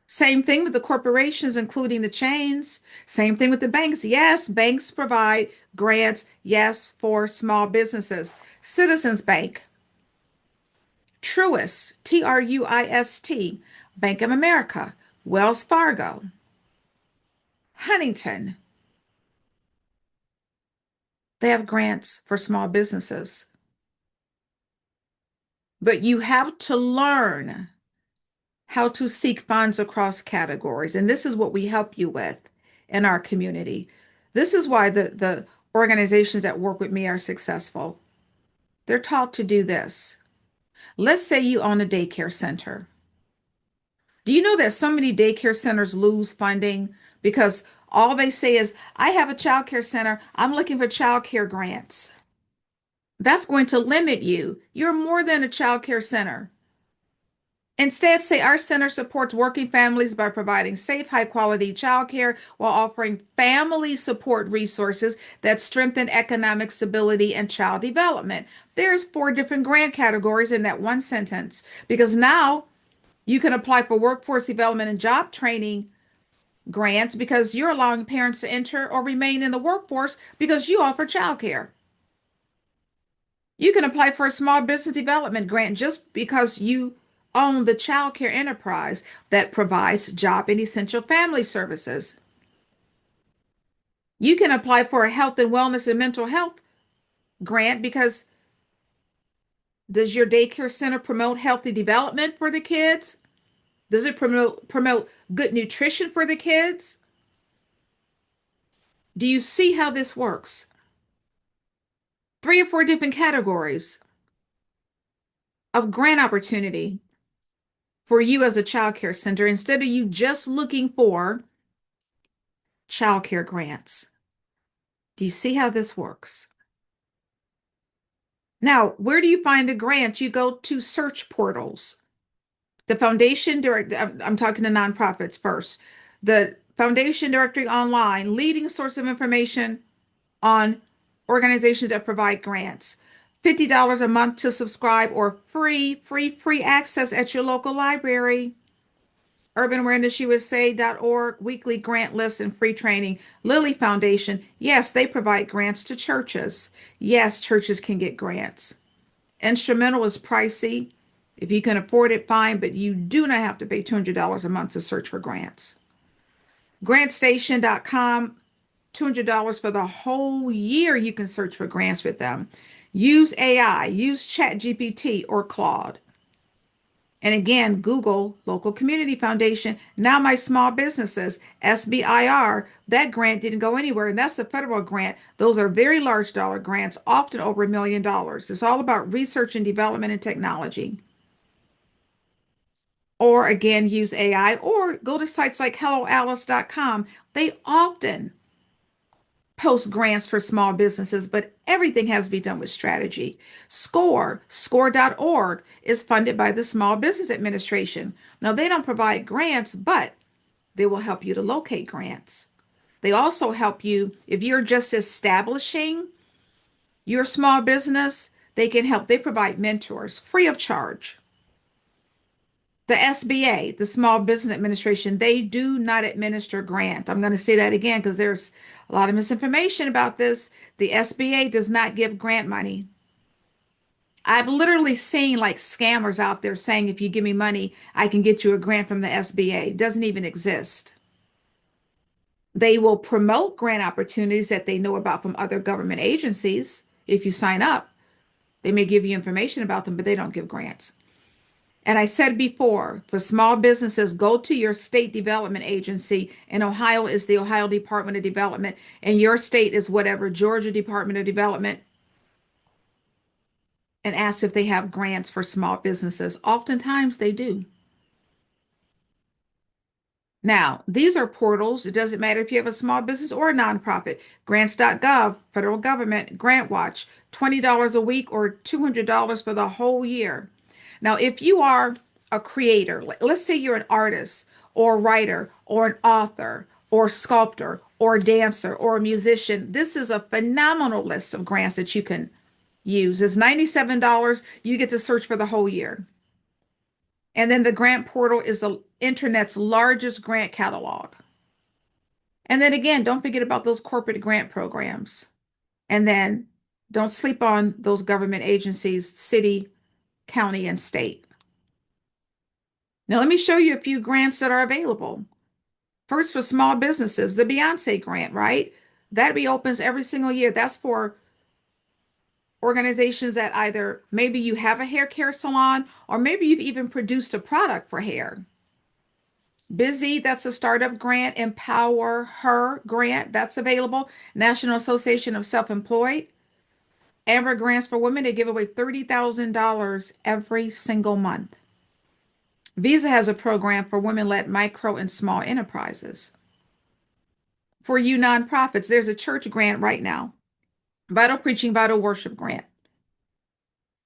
Same thing with the corporations, including the chains. Same thing with the banks. Yes, banks provide grants, yes, for small businesses. Citizens Bank, Truist, Truist, Bank of America, Wells Fargo, Huntington. They have grants for small businesses. But you have to learn how to seek funds across categories. And this is what we help you with in our community. This is why the organizations that work with me are successful. They're taught to do this. Let's say you own a daycare center. Do you know that so many daycare centers lose funding because all they say is, I have a child care center. I'm looking for child care grants. That's going to limit you. You're more than a child care center. Instead, say our center supports working families by providing safe, high quality childcare while offering family support resources that strengthen economic stability and child development. There's four different grant categories in that one sentence, because now you can apply for workforce development and job training grants because you're allowing parents to enter or remain in the workforce because you offer childcare. You can apply for a small business development grant just because you own the child care enterprise that provides job and essential family services. You can apply for a health and wellness and mental health grant because does your daycare center promote healthy development for the kids? Does it promote good nutrition for the kids? Do you see how this works? Three or four different categories of grant opportunity for you as a child care center instead of you just looking for child care grants. Do you see how this works? Now, where do you find the grants? You go to search portals. The foundation direct, I'm talking to nonprofits first. The foundation directory online, leading source of information on organizations that provide grants. $50 a month to subscribe, or free access at your local library. UrbanAwarenessUSA.org, weekly grant lists and free training. Lilly Foundation, yes, they provide grants to churches. Yes, churches can get grants. Instrumental is pricey. If you can afford it, fine, but you do not have to pay $200 a month to search for grants. GrantStation.com, $200 for the whole year. You can search for grants with them. Use AI, use ChatGPT or Claude. And again, Google Local Community Foundation. Now my small businesses, SBIR, that grant didn't go anywhere. And that's a federal grant. Those are very large dollar grants, often over $1 million. It's all about research and development and technology. Or again, use AI or go to sites like helloalice.com. They often post grants for small businesses, but everything has to be done with strategy. Score.org is funded by the Small Business Administration. Now, they don't provide grants, but they will help you to locate grants. They also help you if you're just establishing your small business, they can help. They provide mentors free of charge. The SBA, the Small Business Administration, they do not administer grants. I'm going to say that again because there's a lot of misinformation about this. The SBA does not give grant money. I've literally seen like scammers out there saying, if you give me money, I can get you a grant from the SBA. It doesn't even exist. They will promote grant opportunities that they know about from other government agencies. If you sign up, they may give you information about them, but they don't give grants. And I said before, for small businesses, go to your state development agency. In Ohio is the Ohio Department of Development, and your state is whatever, Georgia Department of Development, and ask if they have grants for small businesses. Oftentimes they do. Now, these are portals. It doesn't matter if you have a small business or a nonprofit. Grants.gov, federal government, Grant Watch, $20 a week or $200 for the whole year. Now, if you are a creator, let's say you're an artist or a writer or an author or sculptor or a dancer or a musician, this is a phenomenal list of grants that you can use. It's $97. You get to search for the whole year. And then the grant portal is the internet's largest grant catalog. And then again, don't forget about those corporate grant programs. And then don't sleep on those government agencies, city, county, and state. Now, let me show you a few grants that are available. First, for small businesses, the Beyonce grant, right? That reopens every single year. That's for organizations that either maybe you have a hair care salon or maybe you've even produced a product for hair. Busy, that's a startup grant. Empower Her grant, that's available. National Association of Self-Employed. Amber grants for women, they give away $30,000 every single month. Visa has a program for women-led micro and small enterprises. For you nonprofits, there's a church grant right now. Vital Preaching, Vital Worship grant.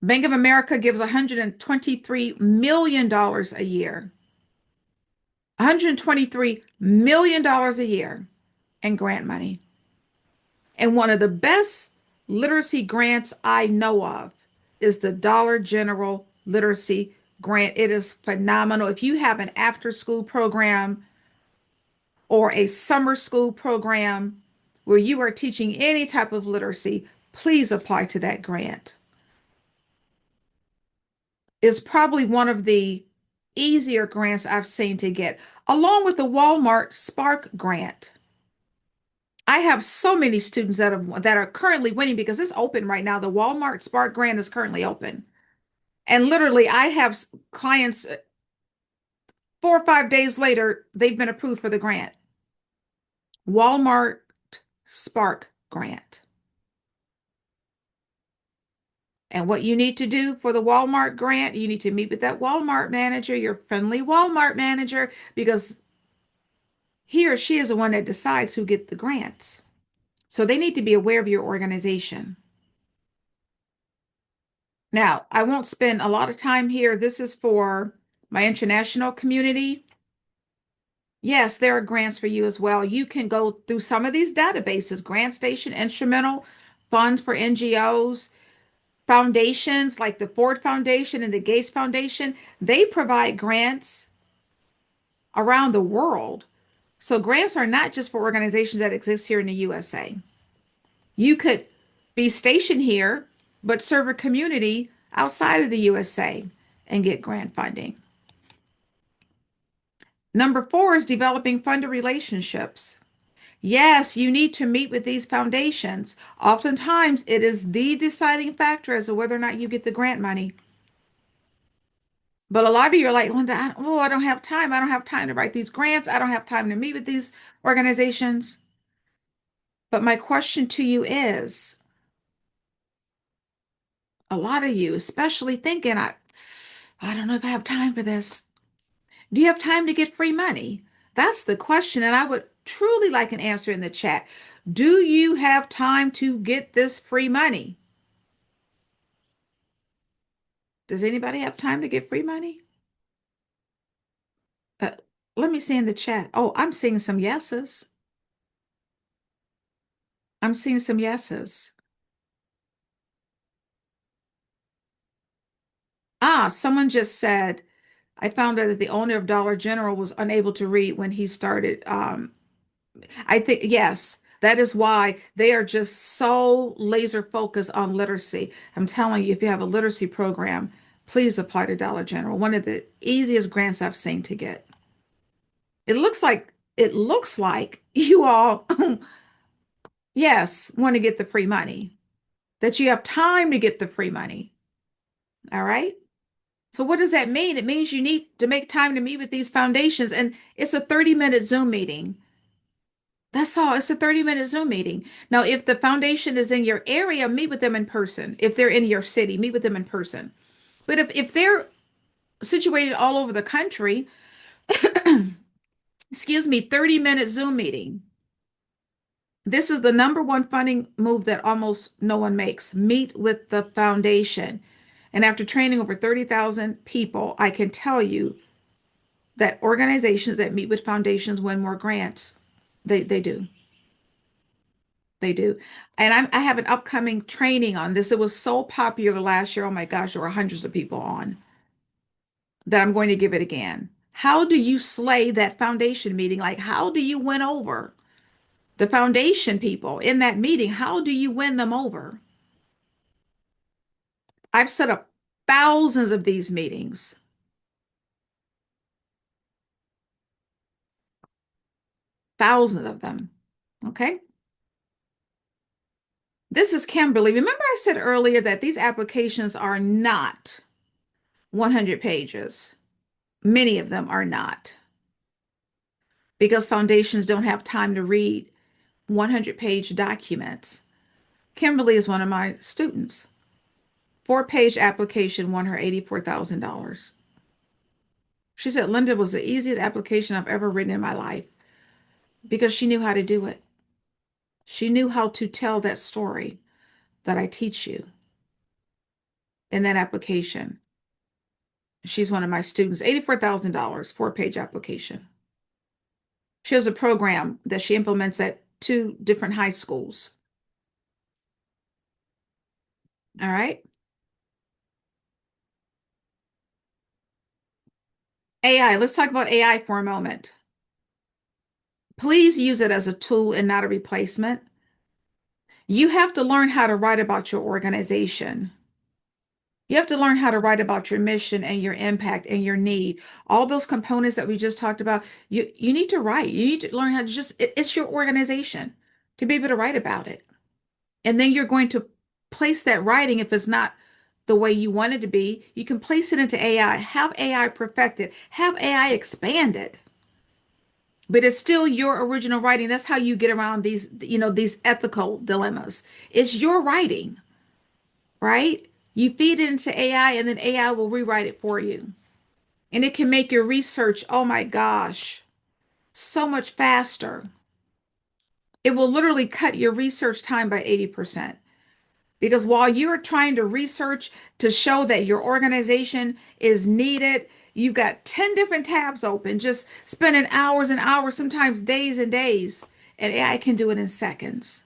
Bank of America gives $123 million a year. $123 million a year in grant money. And one of the best literacy grants I know of is the Dollar General Literacy Grant. It is phenomenal. If you have an after school program or a summer school program where you are teaching any type of literacy, please apply to that grant. It's probably one of the easier grants I've seen to get, along with the Walmart Spark grant. I have so many students that are currently winning because it's open right now. The Walmart Spark grant is currently open. And literally, I have clients 4 or 5 days later, they've been approved for the grant. Walmart Spark grant. And what you need to do for the Walmart grant, you need to meet with that Walmart manager, your friendly Walmart manager, because he or she is the one that decides who gets the grants. So they need to be aware of your organization. Now, I won't spend a lot of time here. This is for my international community. Yes, there are grants for you as well. You can go through some of these databases, GrantStation, Instrumental, funds for NGOs, foundations like the Ford Foundation and the Gates Foundation. They provide grants around the world. So grants are not just for organizations that exist here in the USA. You could be stationed here, but serve a community outside of the USA and get grant funding. Number 4 is developing funder relationships. Yes, you need to meet with these foundations. Oftentimes, it is the deciding factor as to whether or not you get the grant money. But a lot of you are like, Linda, oh, I don't have time. I don't have time to write these grants. I don't have time to meet with these organizations. But my question to you is, a lot of you, especially thinking, I don't know if I have time for this. Do you have time to get free money? That's the question. And I would truly like an answer in the chat. Do you have time to get this free money? Does anybody have time to get free money? Uh, Let me see in the chat. Oh, I'm seeing some yeses. I'm seeing some yeses. Someone just said, I found out that the owner of Dollar General was unable to read when he started. I think, yes, that is why they are just so laser focused on literacy. I'm telling you, if you have a literacy program, please apply to Dollar General. One of the easiest grants I've seen to get. It looks like you all, yes, want to get the free money, that you have time to get the free money. All right. So what does that mean? It means you need to make time to meet with these foundations, and it's a 30-minute Zoom meeting. That's all. It's a 30-minute Zoom meeting. Now, if the foundation is in your area, meet with them in person. If they're in your city, meet with them in person. But if they're situated all over the country, excuse me, 30-minute Zoom meeting. This is the number one funding move that almost no one makes. Meet with the foundation. And after training over 30,000 people, I can tell you that organizations that meet with foundations win more grants. They do. They do. And I have an upcoming training on this. It was so popular last year. Oh my gosh, there were hundreds of people on that I'm going to give it again. How do you slay that foundation meeting? Like, how do you win over the foundation people in that meeting? How do you win them over? I've set up thousands of these meetings, thousands of them. Okay. This is Kimberly. Remember, I said earlier that these applications are not 100 pages. Many of them are not because foundations don't have time to read 100-page documents. Kimberly is one of my students. 4-page application won her $84,000. She said Linda was the easiest application I've ever written in my life because she knew how to do it. She knew how to tell that story that I teach you in that application. She's one of my students. $84,000, 4-page application. She has a program that she implements at 2 different high schools. All right. AI. Let's talk about AI for a moment. Please use it as a tool and not a replacement. You have to learn how to write about your organization. You have to learn how to write about your mission and your impact and your need. All those components that we just talked about, you need to write. You need to learn how to it's your organization to be able to write about it. And then you're going to place that writing, if it's not the way you want it to be, you can place it into AI, have AI perfect it, have AI expand it. But it's still your original writing. That's how you get around these ethical dilemmas. It's your writing, right? You feed it into AI and then AI will rewrite it for you. And it can make your research, oh my gosh, so much faster. It will literally cut your research time by 80%. Because while you're trying to research to show that your organization is needed, you've got 10 different tabs open, just spending hours and hours, sometimes days and days. And AI can do it in seconds.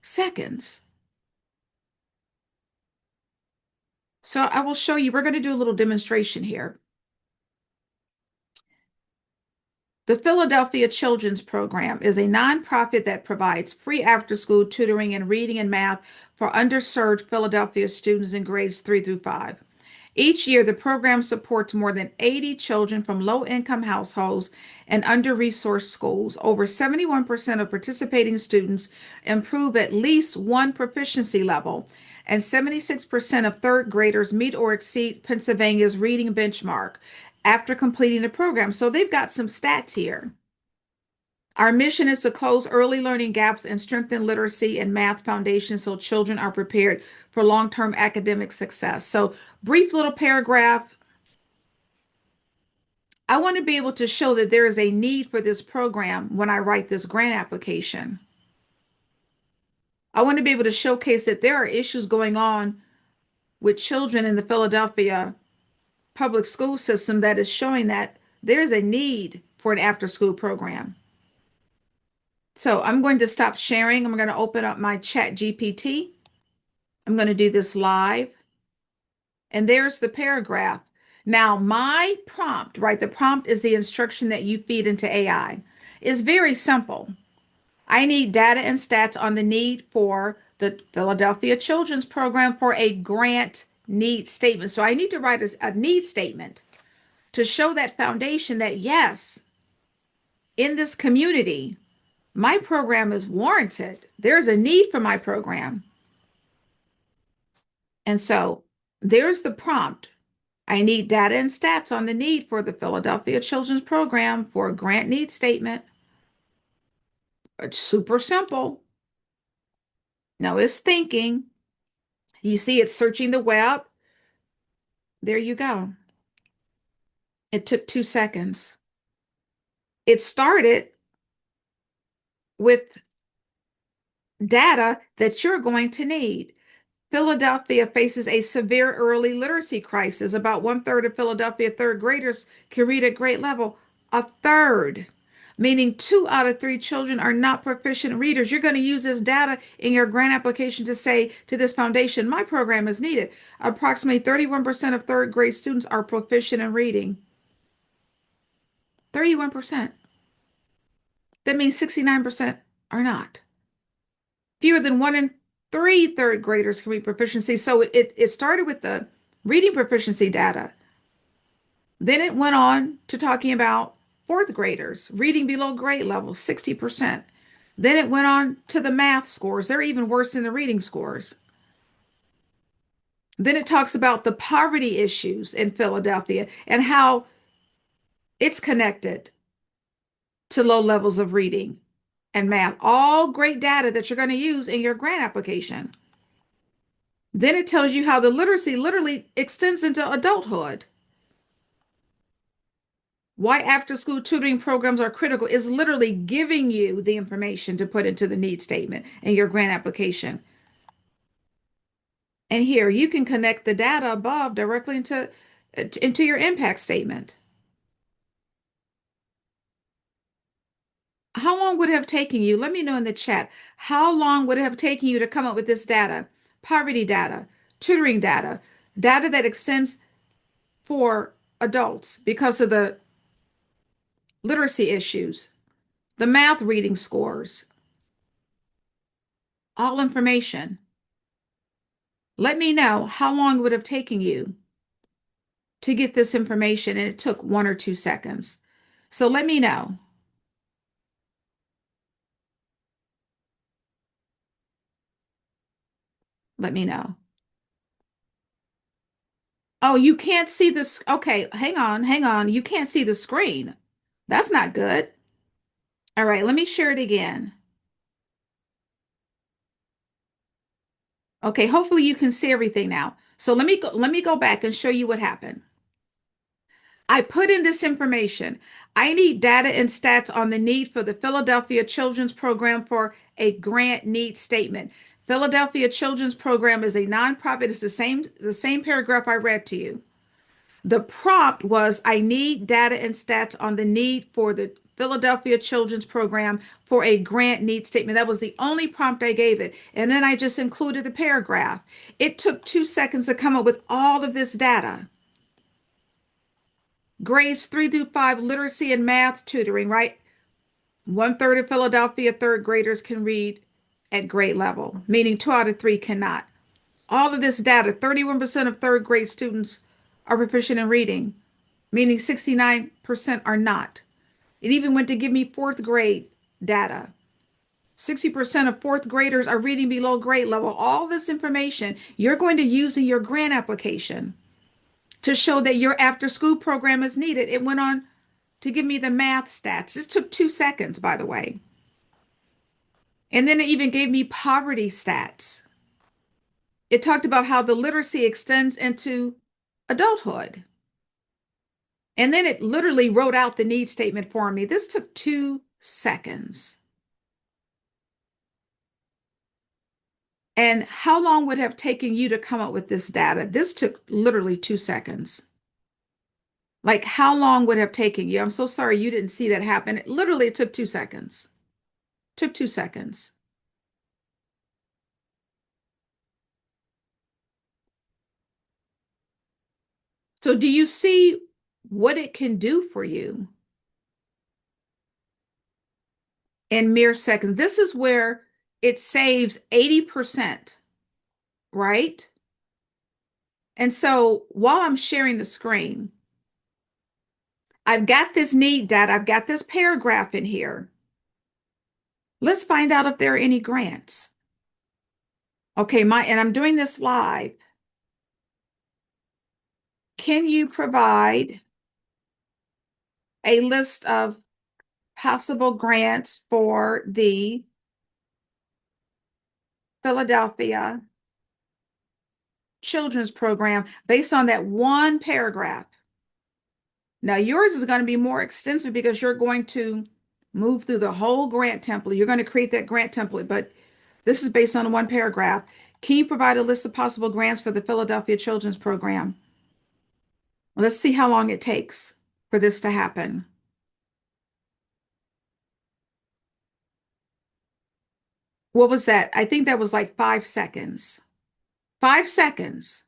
Seconds. So I will show you, we're going to do a little demonstration here. The Philadelphia Children's Program is a nonprofit that provides free after-school tutoring in reading and math for underserved Philadelphia students in grades 3 through 5. Each year, the program supports more than 80 children from low-income households and under-resourced schools. Over 71% of participating students improve at least one proficiency level. and 76% of third graders meet or exceed Pennsylvania's reading benchmark after completing the program. So they've got some stats here. Our mission is to close early learning gaps and strengthen literacy and math foundations so children are prepared for long-term academic success. So, brief little paragraph. I want to be able to show that there is a need for this program when I write this grant application. I want to be able to showcase that there are issues going on with children in the Philadelphia public school system that is showing that there is a need for an after school program. So I'm going to stop sharing. I'm going to open up my chat GPT. I'm going to do this live. And there's the paragraph. Now, my prompt, right? The prompt is the instruction that you feed into AI. Is very simple. I need data and stats on the need for the Philadelphia Children's Program for a grant need statement. So I need to write a need statement to show that foundation that yes, in this community, my program is warranted. There's a need for my program. And so there's the prompt. I need data and stats on the need for the Philadelphia Children's Program for a grant need statement. It's super simple. Now it's thinking. You see it's searching the web. There you go. It took 2 seconds. It started with data that you're going to need. Philadelphia faces a severe early literacy crisis. About one-third of Philadelphia third graders can read at grade level. A third, meaning 2 out of 3 children are not proficient readers. You're going to use this data in your grant application to say to this foundation, my program is needed. Approximately 31% of third grade students are proficient in reading. 31%. That means 69% are not. Fewer than 1 in 3 third graders can read proficiency. So it started with the reading proficiency data. Then it went on to talking about fourth graders reading below grade level, 60%. Then it went on to the math scores. They're even worse than the reading scores. Then it talks about the poverty issues in Philadelphia and how it's connected to low levels of reading and math. All great data that you're going to use in your grant application. Then it tells you how the literacy literally extends into adulthood. Why after school tutoring programs are critical is literally giving you the information to put into the need statement in your grant application. And here you can connect the data above directly into your impact statement. How long would it have taken you? Let me know in the chat. How long would it have taken you to come up with this data? Poverty data, tutoring data, data that extends for adults because of the literacy issues, the math reading scores, all information. Let me know how long it would have taken you to get this information, and it took 1 or 2 seconds. So let me know. Let me know. Oh, you can't see this. Okay, hang on, hang on. You can't see the screen. That's not good. All right, let me share it again. Okay, hopefully you can see everything now. So let me go back and show you what happened. I put in this information. I need data and stats on the need for the Philadelphia Children's Program for a grant need statement. Philadelphia Children's Program is a nonprofit. It's the same paragraph I read to you. The prompt was I need data and stats on the need for the Philadelphia Children's Program for a grant need statement. That was the only prompt I gave it. And then I just included the paragraph. It took 2 seconds to come up with all of this data. Grades 3 through 5, literacy and math tutoring, right? One-third of Philadelphia third graders can read at grade level, meaning 2 out of 3 cannot. All of this data, 31% of third grade students are proficient in reading, meaning 69% are not. It even went to give me fourth grade data. 60% of fourth graders are reading below grade level. All this information you're going to use in your grant application to show that your after school program is needed. It went on to give me the math stats. This took 2 seconds, by the way. And then it even gave me poverty stats. It talked about how the literacy extends into adulthood. And then it literally wrote out the need statement for me. This took 2 seconds. And how long would have taken you to come up with this data? This took literally 2 seconds. Like, how long would have taken you? I'm so sorry you didn't see that happen. It literally took 2 seconds. Took 2 seconds. So do you see what it can do for you in mere seconds? This is where it saves 80%, right? And so while I'm sharing the screen, I've got this need data. I've got this paragraph in here. Let's find out if there are any grants. Okay, and I'm doing this live. Can you provide a list of possible grants for the Philadelphia Children's Program based on that one paragraph? Now, yours is going to be more extensive because you're going to move through the whole grant template. You're going to create that grant template, but this is based on one paragraph. Can you provide a list of possible grants for the Philadelphia Children's Program? Let's see how long it takes for this to happen. What was that? I think that was like 5 seconds. 5 seconds.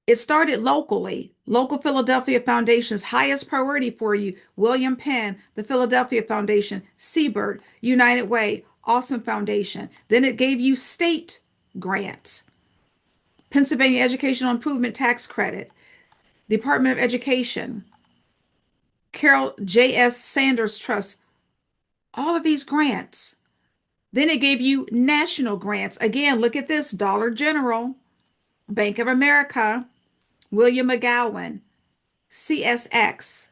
It started locally. Local Philadelphia Foundation's highest priority for you. William Penn, the Philadelphia Foundation, Seabird, United Way, Awesome Foundation. Then it gave you state grants. Pennsylvania Educational Improvement Tax Credit, Department of Education, Carol J.S. Sanders Trust, all of these grants. Then it gave you national grants. Again, look at this: Dollar General, Bank of America, William McGowan, CSX,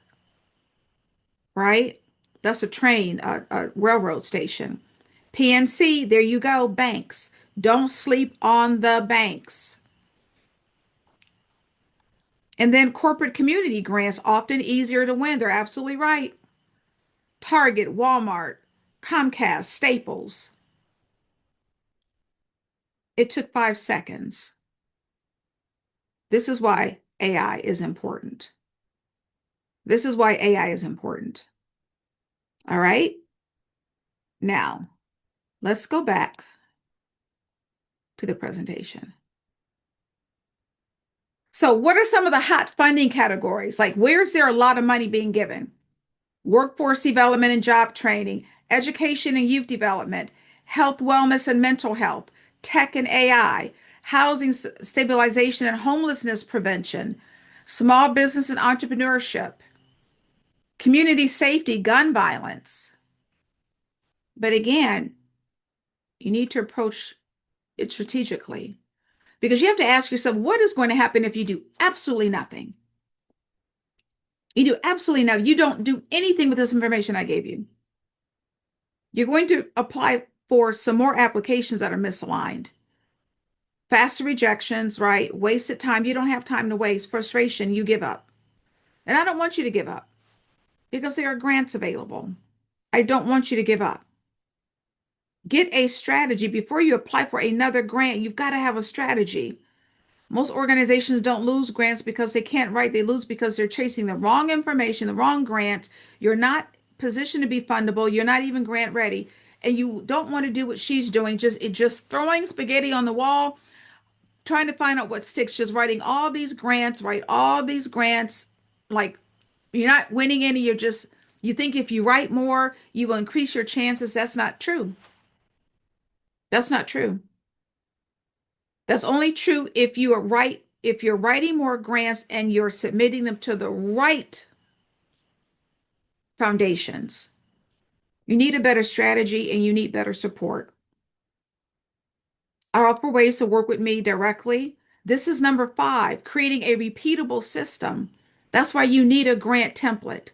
right? That's a train, a railroad station. PNC, there you go, banks. Don't sleep on the banks. And then corporate community grants, often easier to win. They're absolutely right. Target, Walmart, Comcast, Staples. It took 5 seconds. This is why AI is important. This is why AI is important. All right. Now, let's go back to the presentation. So, what are some of the hot funding categories? Like, where's there a lot of money being given? Workforce development and job training, education and youth development, health, wellness, and mental health, tech and AI, housing stabilization and homelessness prevention, small business and entrepreneurship, community safety, gun violence. But again, you need to approach it strategically because you have to ask yourself, what is going to happen if you do absolutely nothing? You do absolutely nothing. You don't do anything with this information I gave you. You're going to apply for some more applications that are misaligned. Faster rejections, right? Wasted time. You don't have time to waste. Frustration, you give up. And I don't want you to give up because there are grants available. I don't want you to give up. Get a strategy before you apply for another grant. You've got to have a strategy. Most organizations don't lose grants because they can't write. They lose because they're chasing the wrong information, the wrong grants. You're not positioned to be fundable. You're not even grant ready. And you don't want to do what she's doing, just throwing spaghetti on the wall, trying to find out what sticks, just writing all these grants, write all these grants. Like, you're not winning any. You think if you write more, you will increase your chances. That's not true. That's not true. That's only true if if you're writing more grants and you're submitting them to the right foundations. You need a better strategy and you need better support. I offer ways to work with me directly. This is number five, creating a repeatable system. That's why you need a grant template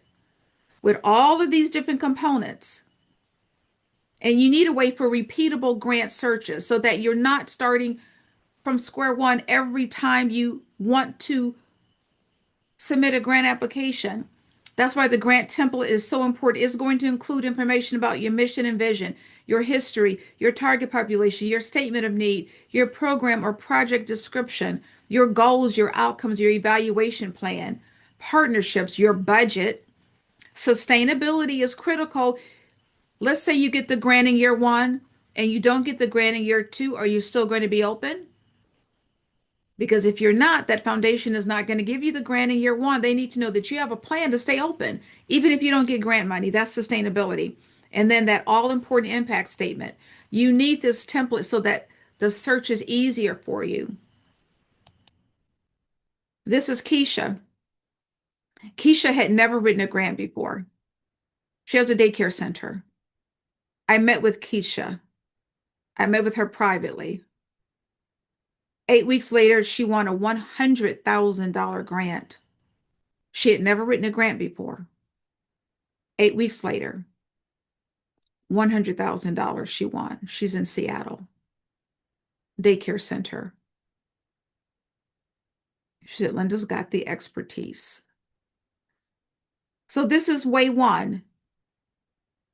with all of these different components. And you need a way for repeatable grant searches so that you're not starting from square one every time you want to submit a grant application. That's why the grant template is so important. It's going to include information about your mission and vision, your history, your target population, your statement of need, your program or project description, your goals, your outcomes, your evaluation plan, partnerships, your budget. Sustainability is critical. Let's say you get the grant in year one and you don't get the grant in year two, are you still going to be open? Because if you're not, that foundation is not going to give you the grant in year one. They need to know that you have a plan to stay open, even if you don't get grant money. That's sustainability. And then that all important impact statement. You need this template so that the search is easier for you. This is Keisha. Keisha had never written a grant before. She has a daycare center. I met with Keisha. I met with her privately. 8 weeks later, she won a $100,000 grant. She had never written a grant before. 8 weeks later, $100,000 she won. She's in Seattle, daycare center. She said, Linda's got the expertise. So this is way one.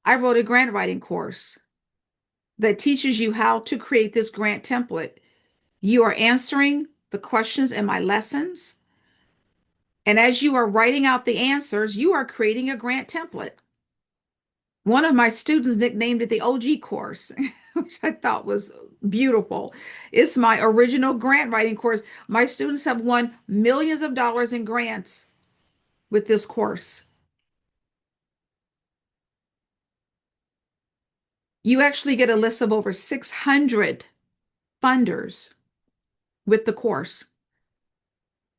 I wrote a grant writing course that teaches you how to create this grant template. You are answering the questions in my lessons. And as you are writing out the answers, you are creating a grant template. One of my students nicknamed it the OG course, which I thought was beautiful. It's my original grant writing course. My students have won millions of dollars in grants with this course. You actually get a list of over 600 funders with the course.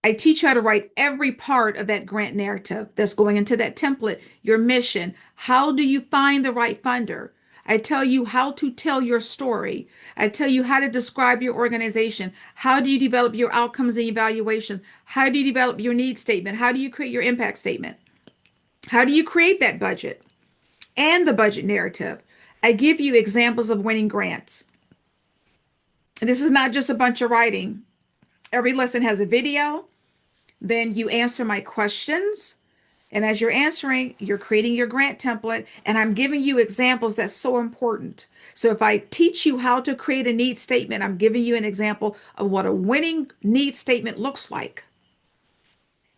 I teach you how to write every part of that grant narrative that's going into that template, your mission. How do you find the right funder? I tell you how to tell your story. I tell you how to describe your organization. How do you develop your outcomes and evaluations? How do you develop your need statement? How do you create your impact statement? How do you create that budget and the budget narrative? I give you examples of winning grants. And this is not just a bunch of writing. Every lesson has a video. Then you answer my questions. And as you're answering, you're creating your grant template, and I'm giving you examples that's so important. So if I teach you how to create a need statement, I'm giving you an example of what a winning need statement looks like.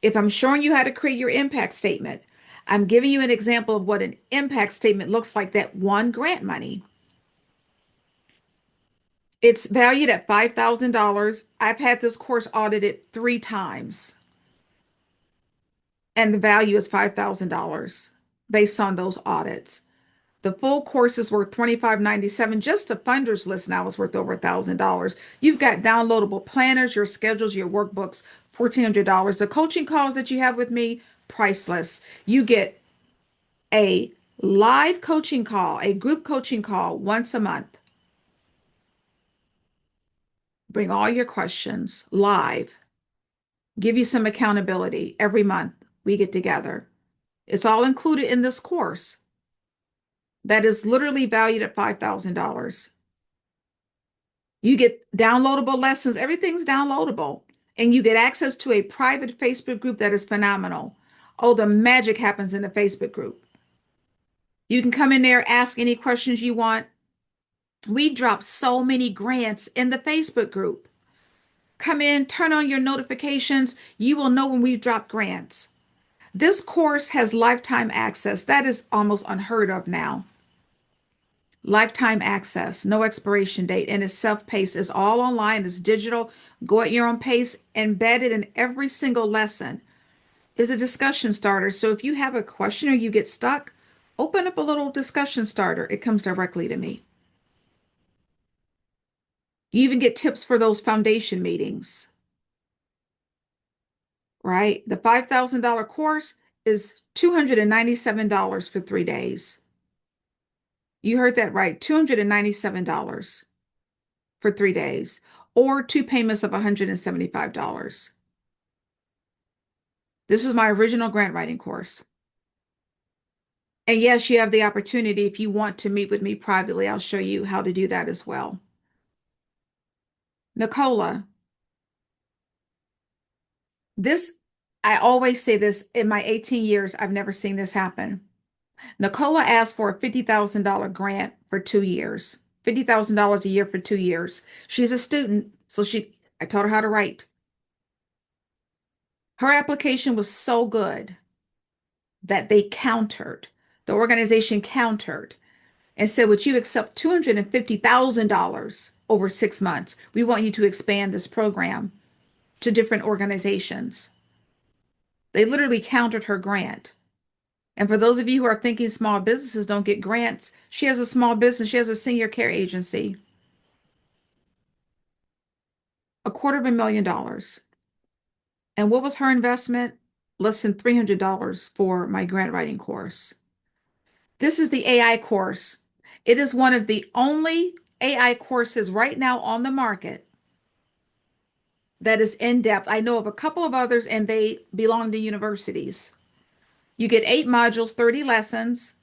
If I'm showing you how to create your impact statement, I'm giving you an example of what an impact statement looks like that won grant money. It's valued at $5,000. I've had this course audited 3 times, and the value is $5,000 based on those audits. The full course is worth $25.97. Just the funders list now is worth over $1,000. You've got downloadable planners, your schedules, your workbooks, $1,400. The coaching calls that you have with me, priceless. You get a live coaching call, a group coaching call once a month. Bring all your questions live. Give you some accountability every month. We get together. It's all included in this course that is literally valued at $5,000. You get downloadable lessons. Everything's downloadable. And you get access to a private Facebook group that is phenomenal. Oh, the magic happens in the Facebook group. You can come in there, ask any questions you want. We drop so many grants in the Facebook group. Come in, turn on your notifications. You will know when we've dropped grants. This course has lifetime access. That is almost unheard of now. Lifetime access, no expiration date, and it's self-paced. It's all online, it's digital. Go at your own pace. Embedded in every single lesson is a discussion starter. So if you have a question or you get stuck, open up a little discussion starter. It comes directly to me. You even get tips for those foundation meetings, right? The $5,000 course is $297 for 3 days. You heard that right. $297 for 3 days, or two payments of $175. This is my original grant writing course. And yes, you have the opportunity if you want to meet with me privately. I'll show you how to do that as well. Nicola, this, I always say this in my 18 years, I've never seen this happen. Nicola asked for a $50,000 grant for 2 years, $50,000 a year for 2 years. She's a student, so I taught her how to write. Her application was so good that they countered. The organization countered and said, would you accept $250,000 over 6 months? We want you to expand this program to different organizations. They literally countered her grant. And for those of you who are thinking small businesses don't get grants, she has a small business. She has a senior care agency, $250,000. And what was her investment? Less than $300 for my grant writing course. This is the AI course. It is one of the only AI courses right now on the market that is in depth. I know of a couple of others, and they belong to universities. You get 8 modules, 30 lessons.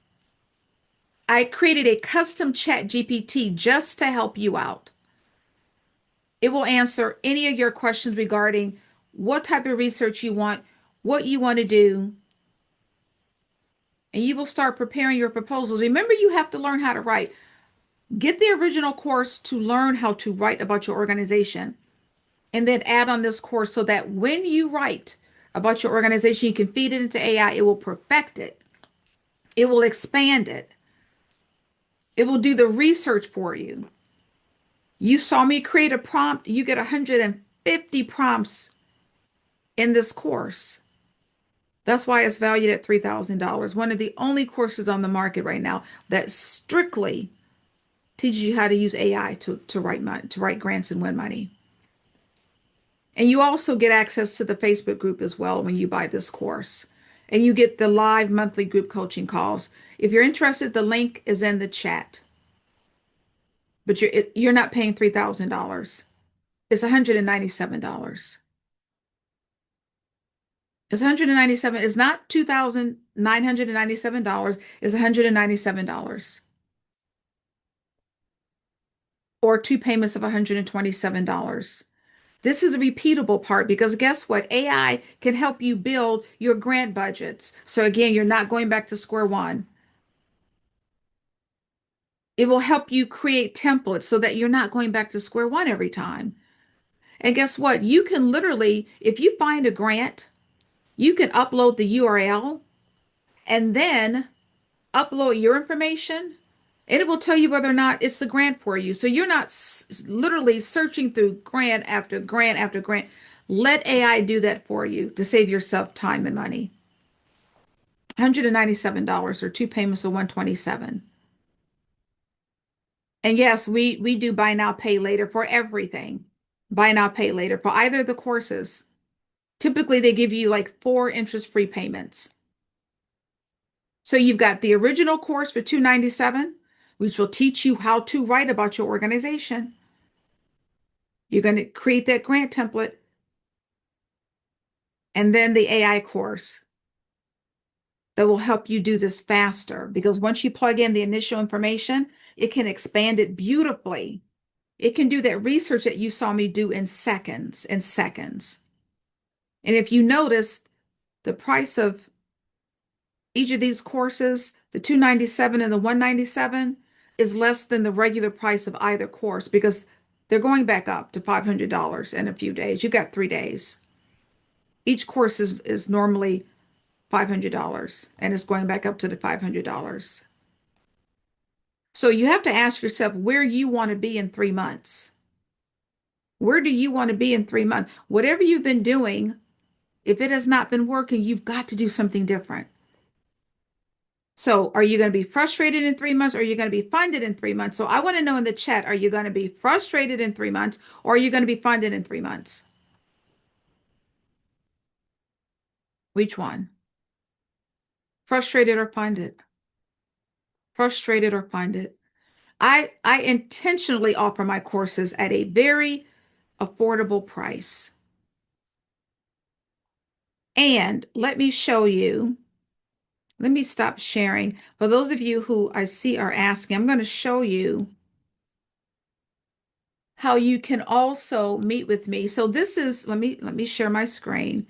I created a custom chat GPT just to help you out. It will answer any of your questions regarding what type of research you want, what you want to do, and you will start preparing your proposals. Remember, you have to learn how to write. Get the original course to learn how to write about your organization, and then add on this course so that when you write about your organization, you can feed it into AI. It will perfect it. It will expand it. It will do the research for you. You saw me create a prompt. You get 150 prompts in this course. That's why it's valued at $3,000. One of the only courses on the market right now that strictly teaches you how to use AI to write money, to write grants and win money. And you also get access to the Facebook group as well when you buy this course. And you get the live monthly group coaching calls. If you're interested, the link is in the chat. But you're not paying $3,000. It's $197. It's 197. It's not $2,997. It's $197. Or two payments of $127. This is a repeatable part because guess what? AI can help you build your grant budgets. So again, you're not going back to square one. It will help you create templates so that you're not going back to square one every time. And guess what? You can literally, if you find a grant, you can upload the URL and then upload your information, and it will tell you whether or not it's the grant for you. So you're not literally searching through grant after grant after grant. Let AI do that for you to save yourself time and money. $197 or two payments of $127. And yes, we do buy now, pay later for everything. Buy now, pay later for either of the courses. Typically, they give you like 4 interest-free payments. So you've got the original course for $297, which will teach you how to write about your organization. You're going to create that grant template, and then the AI course that will help you do this faster because once you plug in the initial information, it can expand it beautifully. It can do that research that you saw me do in seconds and seconds. And if you notice, the price of each of these courses, the 297 and the 197, is less than the regular price of either course because they're going back up to $500 in a few days. You've got 3 days. Each course is normally $500 and it's going back up to the $500. So you have to ask yourself where you want to be in 3 months. Where do you want to be in 3 months? Whatever you've been doing, if it has not been working, you've got to do something different. So are you going to be frustrated in 3 months or are you going to be funded in 3 months? So I want to know in the chat, are you going to be frustrated in 3 months or are you going to be funded in 3 months? Which one? Frustrated or funded? frustrated, or find it. I intentionally offer my courses at a very affordable price. And let me show you, let me stop sharing. For those of you who I see are asking, I'm going to show you how you can also meet with me. So this is, let me share my screen.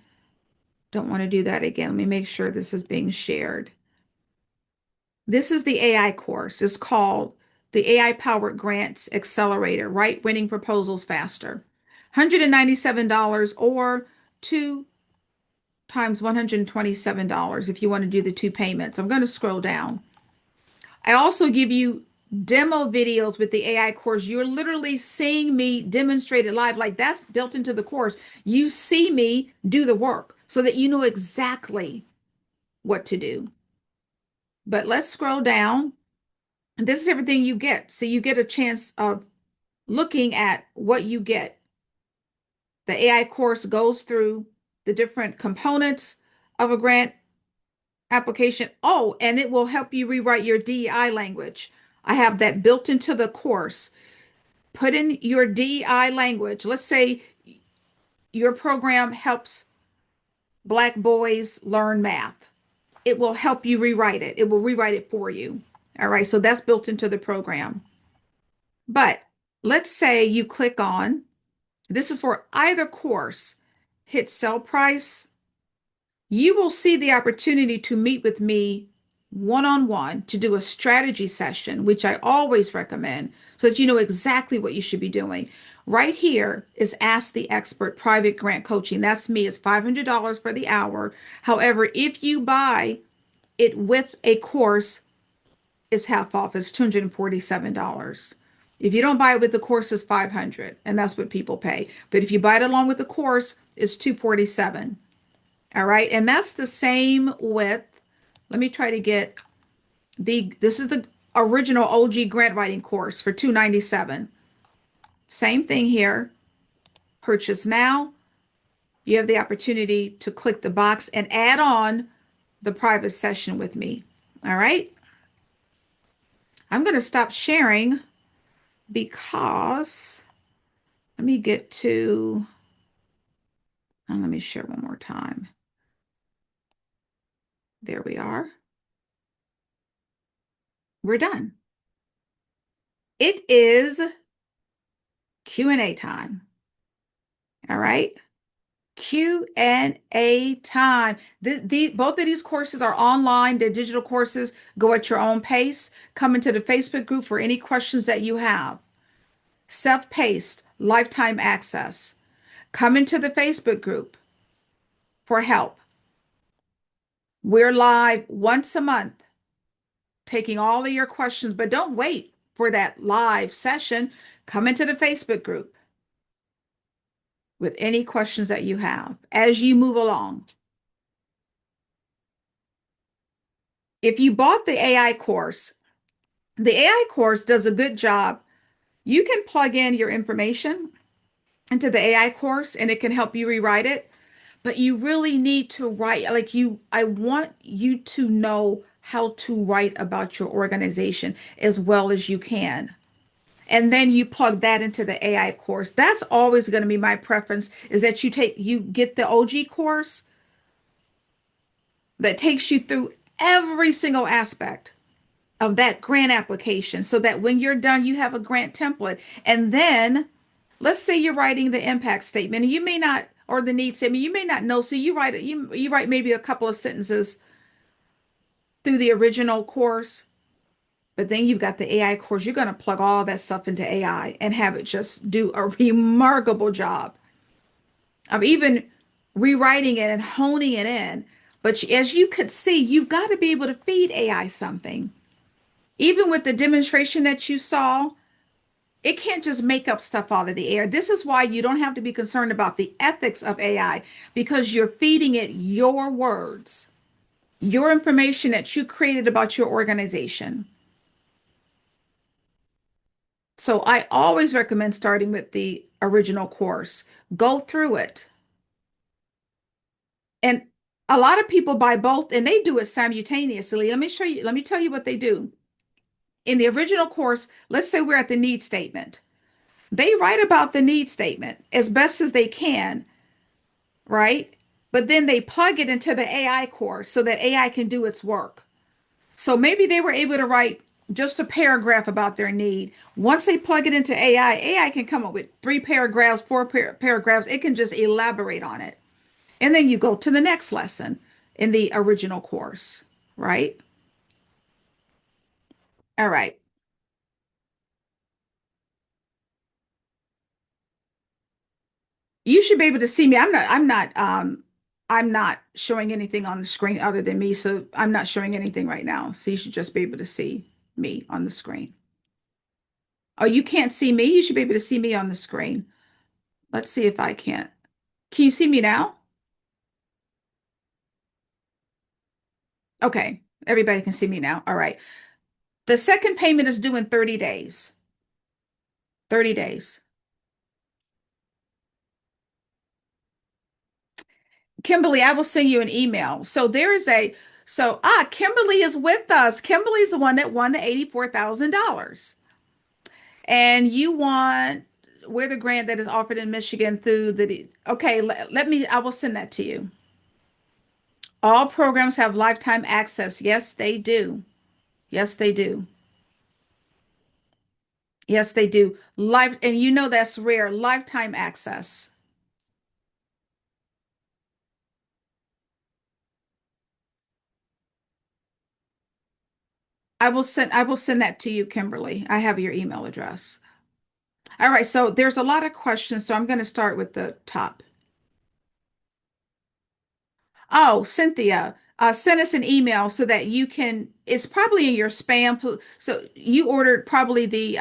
Don't want to do that again. Let me make sure this is being shared. This is the AI course. It's called the AI Powered Grants Accelerator, Write Winning Proposals Faster. $197 or two times $127 if you want to do the two payments. I'm going to scroll down. I also give you demo videos with the AI course. You're literally seeing me demonstrate it live, like that's built into the course. You see me do the work so that you know exactly what to do. But let's scroll down. And this is everything you get. So you get a chance of looking at what you get. The AI course goes through the different components of a grant application. Oh, and it will help you rewrite your DEI language. I have that built into the course. Put in your DEI language. Let's say your program helps Black boys learn math. It will help you rewrite it. It will rewrite it for you. All right, so that's built into the program. But let's say you click on, this is for either course, hit sell price. You will see the opportunity to meet with me one-on-one to do a strategy session, which I always recommend so that you know exactly what you should be doing. Right here is Ask the Expert Private Grant Coaching. That's me. It's $500 for the hour. However, if you buy it with a course, it's half off. It's $247. If you don't buy it with the course, it's $500, and that's what people pay. But if you buy it along with the course, it's $247. All right. And that's the same with, let me try to get this is the original OG grant writing course for $297. Same thing here. Purchase now. You have the opportunity to click the box and add on the private session with me. All right. I'm going to stop sharing because let me get to, and let me share one more time. There we are. We're done. It is Q&A time. All right. Q&A time. Both of these courses are online. They're digital courses. Go at your own pace. Come into the Facebook group for any questions that you have. Self-paced, lifetime access. Come into the Facebook group for help. We're live once a month, taking all of your questions, but don't wait for that live session. Come into the Facebook group with any questions that you have as you move along. If you bought the AI course does a good job. You can plug in your information into the AI course and it can help you rewrite it, but you really need to write I want you to know how to write about your organization as well as you can. And then you plug that into the AI course. That's always going to be my preference is that you get the OG course that takes you through every single aspect of that grant application so that when you're done, you have a grant template. And then let's say you're writing the impact statement and you may not, or the need statement, you may not know. So you write maybe a couple of sentences through the original course, but then you've got the AI course. You're going to plug all that stuff into AI and have it just do a remarkable job of even rewriting it and honing it in. But as you could see, you've got to be able to feed AI something. Even with the demonstration that you saw, it can't just make up stuff out of the air. This is why you don't have to be concerned about the ethics of AI because you're feeding it your words, your information that you created about your organization. So I always recommend starting with the original course. Go through it. And a lot of people buy both and they do it simultaneously. Let me show you, let me tell you what they do. In the original course, let's say we're at the need statement. They write about the need statement as best as they can, right? But then they plug it into the AI course so that AI can do its work. So maybe they were able to write just a paragraph about their need. Once they plug it into AI, AI can come up with three paragraphs, four paragraphs. It can just elaborate on it. And then you go to the next lesson in the original course, right? All right. You should be able to see me. I'm not showing anything on the screen other than me. So I'm not showing anything right now. So you should just be able to see me on the screen. Oh, you can't see me? You should be able to see me on the screen. Let's see if I can't. Can you see me now? Okay. Everybody can see me now. All right. The second payment is due in 30 days. 30 days. Kimberly, I will send you an email. Kimberly is with us. Kimberly's the one that won the $84,000. And you want, we're the grant that is offered in Michigan through okay, I will send that to you. All programs have lifetime access. Yes, they do. Yes, they do. Yes, they do. And you know that's rare, lifetime access. I will send that to you, Kimberly. I have your email address. All right, so there's a lot of questions, so I'm going to start with the top. Oh, Cynthia, send us an email so that you can, it's probably in your spam. So you ordered probably the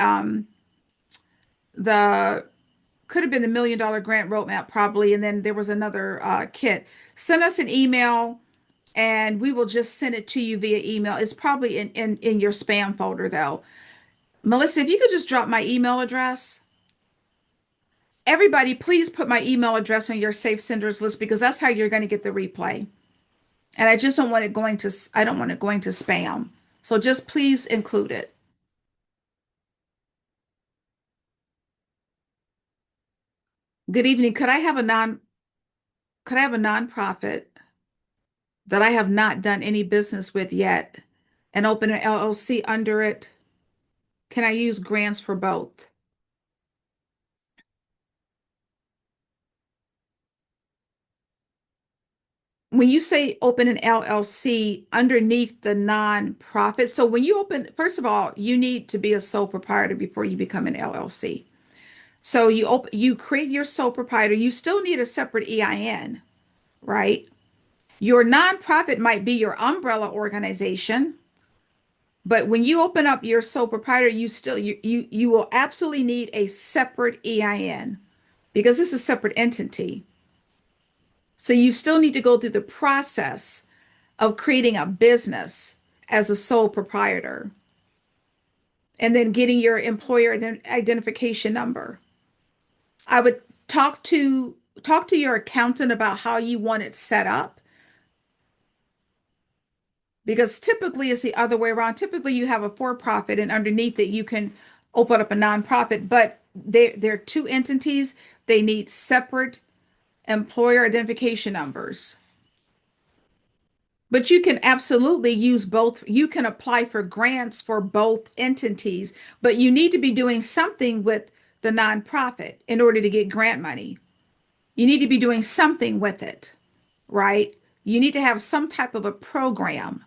could have been the $1 million grant roadmap probably, and then there was another kit. Send us an email and we will just send it to you via email. It's probably in your spam folder though. Melissa, if you could just drop my email address. Everybody, please put my email address on your safe senders list because that's how you're going to get the replay. And I just don't want it going to, I don't want it going to spam. So just please include it. Good evening. Could I have a nonprofit that I have not done any business with yet and open an LLC under it? Can I use grants for both? When you say open an LLC underneath the nonprofit, so when you open, first of all, you need to be a sole proprietor before you become an LLC. So you create your sole proprietor, you still need a separate EIN, right? Your nonprofit might be your umbrella organization, but when you open up your sole proprietor, you will absolutely need a separate EIN because it's a separate entity. So you still need to go through the process of creating a business as a sole proprietor and then getting your employer identification number. I would talk to your accountant about how you want it set up because typically it's the other way around. Typically you have a for-profit and underneath it you can open up a nonprofit, but they're two entities. They need separate employer identification numbers. But you can absolutely use both. You can apply for grants for both entities, but you need to be doing something with the nonprofit in order to get grant money. You need to be doing something with it, right? You need to have some type of a program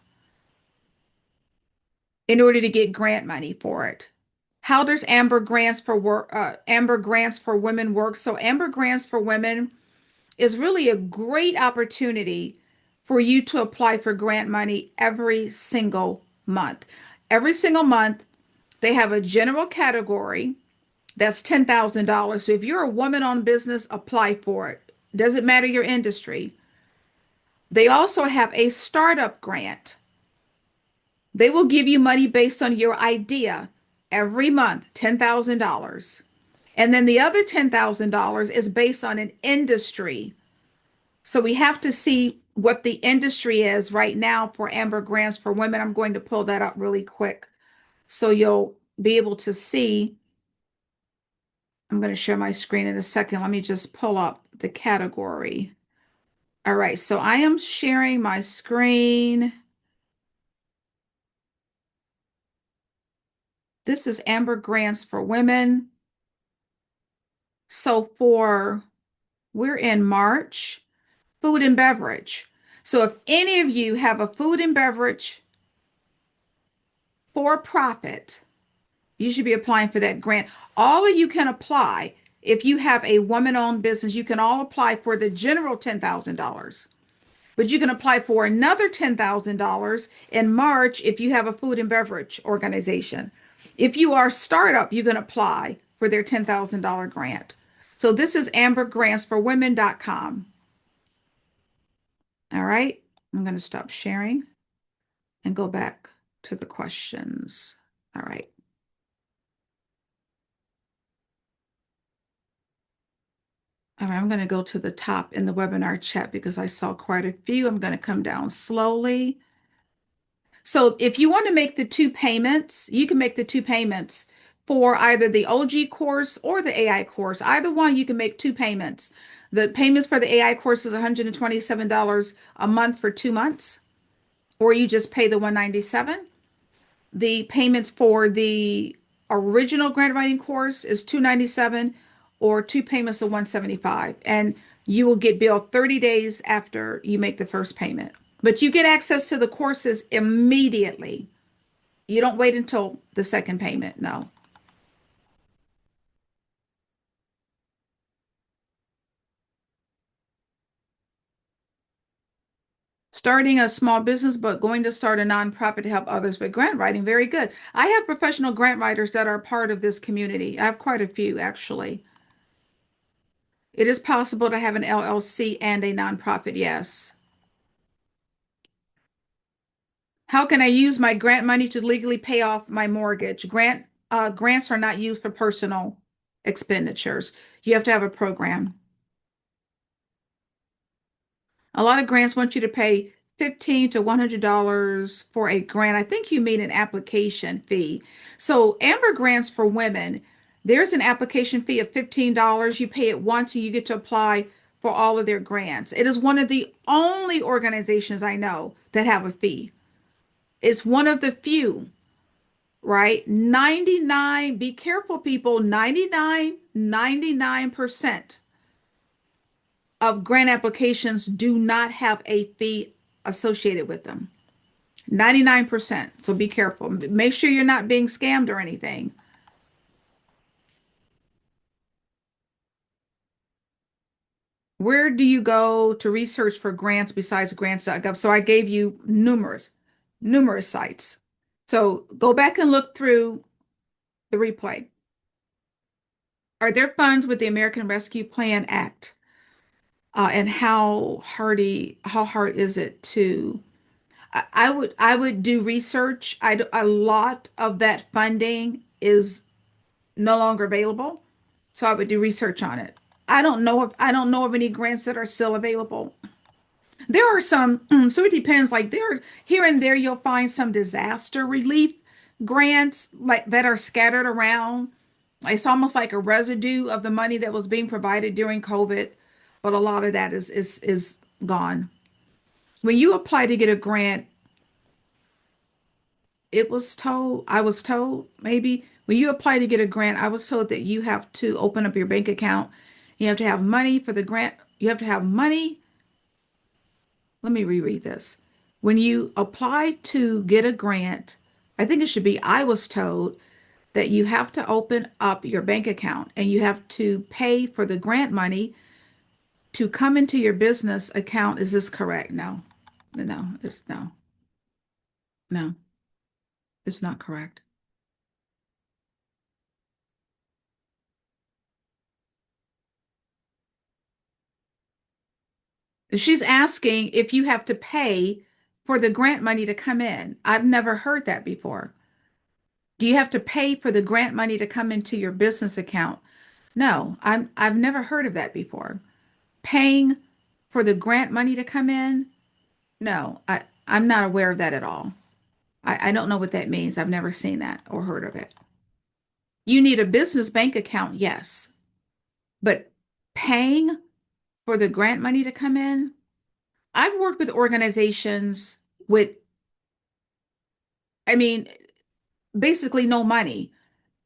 in order to get grant money for it. How does Amber Grants for Women work? So Amber Grants for Women is really a great opportunity for you to apply for grant money every single month. Every single month, they have a general category that's $10,000. So if you're a woman-owned business, apply for it. Doesn't matter your industry. They also have a startup grant. They will give you money based on your idea every month, $10,000. And then the other $10,000 is based on an industry. So we have to see what the industry is right now for Amber Grants for Women. I'm going to pull that up really quick So you'll be able to see. I'm going to share my screen in a second. Let me just pull up the category. All right, so I am sharing my screen. This is Amber Grants for Women. So we're in March, food and beverage. So if any of you have a food and beverage for profit, you should be applying for that grant. All of you can apply. If you have a woman-owned business, you can all apply for the general $10,000. But you can apply for another $10,000 in March if you have a food and beverage organization. If you are a startup, you can apply for their $10,000 grant. So this is ambergrantsforwomen.com. All right. I'm going to stop sharing and go back to the questions. All right. All right, I'm going to go to the top in the webinar chat because I saw quite a few. I'm going to come down slowly. So if you want to make the two payments, you can make the two payments for either the OG course or the AI course. Either one, you can make two payments. The payments for the AI course is $127 a month for 2 months, or you just pay the $197. The payments for the original grant writing course is $297, or two payments of $175. And you will get billed 30 days after you make the first payment. But you get access to the courses immediately. You don't wait until the second payment. No. Starting a small business, but going to start a nonprofit to help others with grant writing. Very good. I have professional grant writers that are part of this community. I have quite a few, actually. It is possible to have an LLC and a nonprofit, yes. How can I use my grant money to legally pay off my mortgage? Grants are not used for personal expenditures. You have to have a program. A lot of grants want you to pay 15 to $100 for a grant. I think you mean an application fee. So Amber Grants for Women, there's an application fee of $15. You pay it once and you get to apply for all of their grants. It is one of the only organizations I know that have a fee. It's one of the few, right? 99, be careful, people, 99% of grant applications do not have a fee associated with them. 99%. So be careful. Make sure you're not being scammed or anything. Where do you go to research for grants besides grants.gov? So I gave you numerous sites. So go back and look through the replay. Are there funds with the American Rescue Plan Act? And how hard is it to I would do research. A lot of that funding is no longer available, so I would do research on it. I don't know of any grants that are still available. There are some, so it depends. Like there, here and there, you'll find some disaster relief grants like that are scattered around. It's almost like a residue of the money that was being provided during COVID, but a lot of that is gone. When you apply to get a grant, I was told maybe when you apply to get a grant, I was told that you have to open up your bank account. You have to have money for the grant. You have to have money. Let me reread this. When you apply to get a grant, I think it should be, I was told that you have to open up your bank account and you have to pay for the grant money to come into your business account. Is this correct? No, no, it's not correct. She's asking if you have to pay for the grant money to come in. I've never heard that before. Do you have to pay for the grant money to come into your business account? No, I've never heard of that before. Paying for the grant money to come in? No, I'm not aware of that at all. I don't know what that means. I've never seen that or heard of it. You need a business bank account, yes, but paying for the grant money to come in, I've worked with organizations with, I mean, basically no money.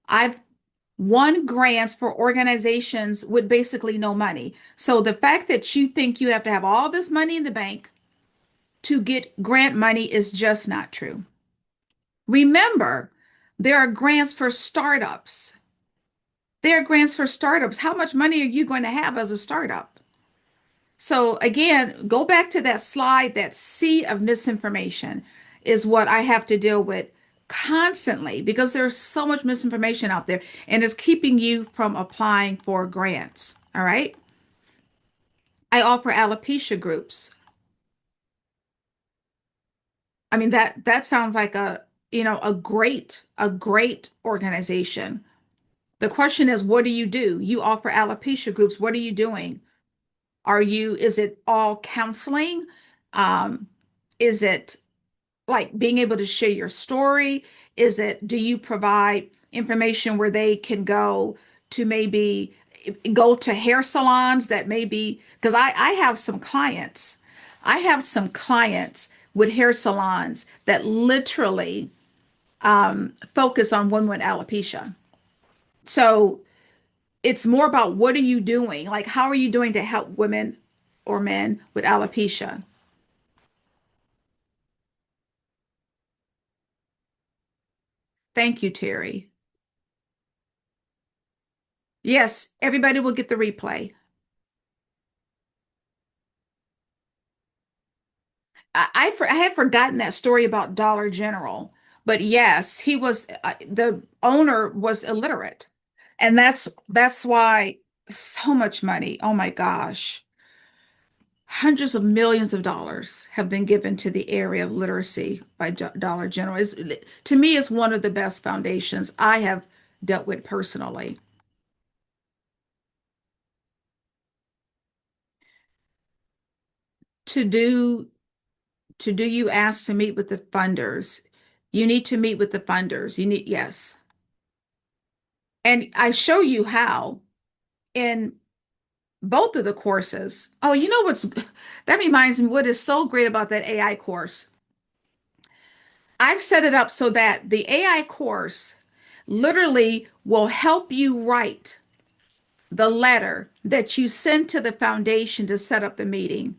I've won grants for organizations with basically no money. So the fact that you think you have to have all this money in the bank to get grant money is just not true. Remember, there are grants for startups. There are grants for startups. How much money are you going to have as a startup? So again, go back to that slide. That sea of misinformation is what I have to deal with constantly because there's so much misinformation out there and it's keeping you from applying for grants. All right. I offer alopecia groups. I mean that sounds like a great organization. The question is, what do you do? You offer alopecia groups. What are you doing? Is it all counseling? Um, is it like being able to share your story? Do you provide information where they can go to maybe go to hair salons that maybe, because I have some clients, I have some clients with hair salons that literally focus on women with alopecia. So it's more about what are you doing? Like, how are you doing to help women or men with alopecia? Thank you, Terry. Yes, everybody will get the replay. I had forgotten that story about Dollar General, but yes, the owner was illiterate, and that's why so much money. Oh my gosh, hundreds of millions of dollars have been given to the area of literacy by Dollar General. To me, it's one of the best foundations I have dealt with personally. To do you ask to meet with the funders? You need to meet with the funders. Yes. And I show you how in both of the courses. Oh, you know that reminds me what is so great about that AI course. I've set it up so that the AI course literally will help you write the letter that you send to the foundation to set up the meeting.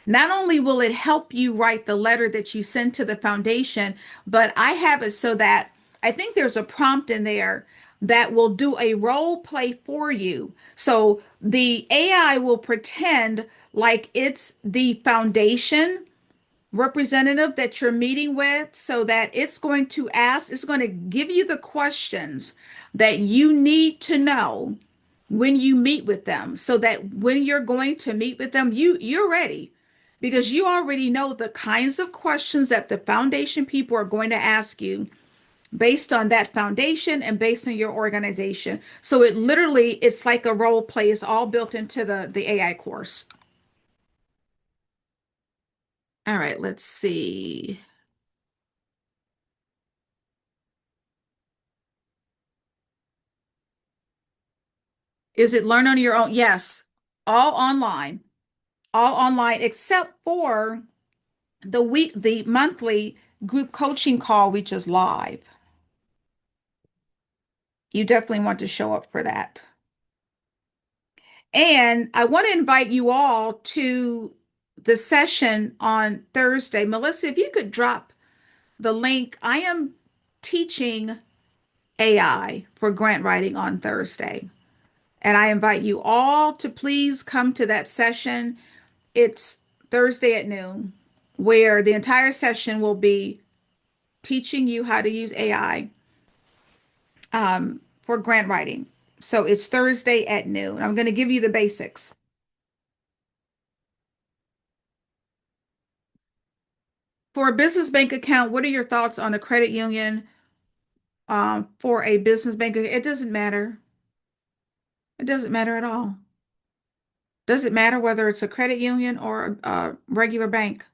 Not only will it help you write the letter that you send to the foundation, but I have it so that I think there's a prompt in there that will do a role play for you. So the AI will pretend like it's the foundation representative that you're meeting with so that it's going to give you the questions that you need to know when you meet with them so that when you're going to meet with them you're ready because you already know the kinds of questions that the foundation people are going to ask you based on that foundation and based on your organization. So it's like a role play. It's all built into the AI course. All right, let's see. Is it learn on your own? Yes, all online. All online except for the monthly group coaching call, which is live. You definitely want to show up for that. And I want to invite you all to the session on Thursday. Melissa, if you could drop the link, I am teaching AI for grant writing on Thursday. And I invite you all to please come to that session. It's Thursday at noon, where the entire session will be teaching you how to use AI for grant writing. So it's Thursday at noon. I'm going to give you the basics. For a business bank account, what are your thoughts on a credit union for a business bank? It doesn't matter. It doesn't matter at all. Does it matter whether it's a credit union or a regular bank?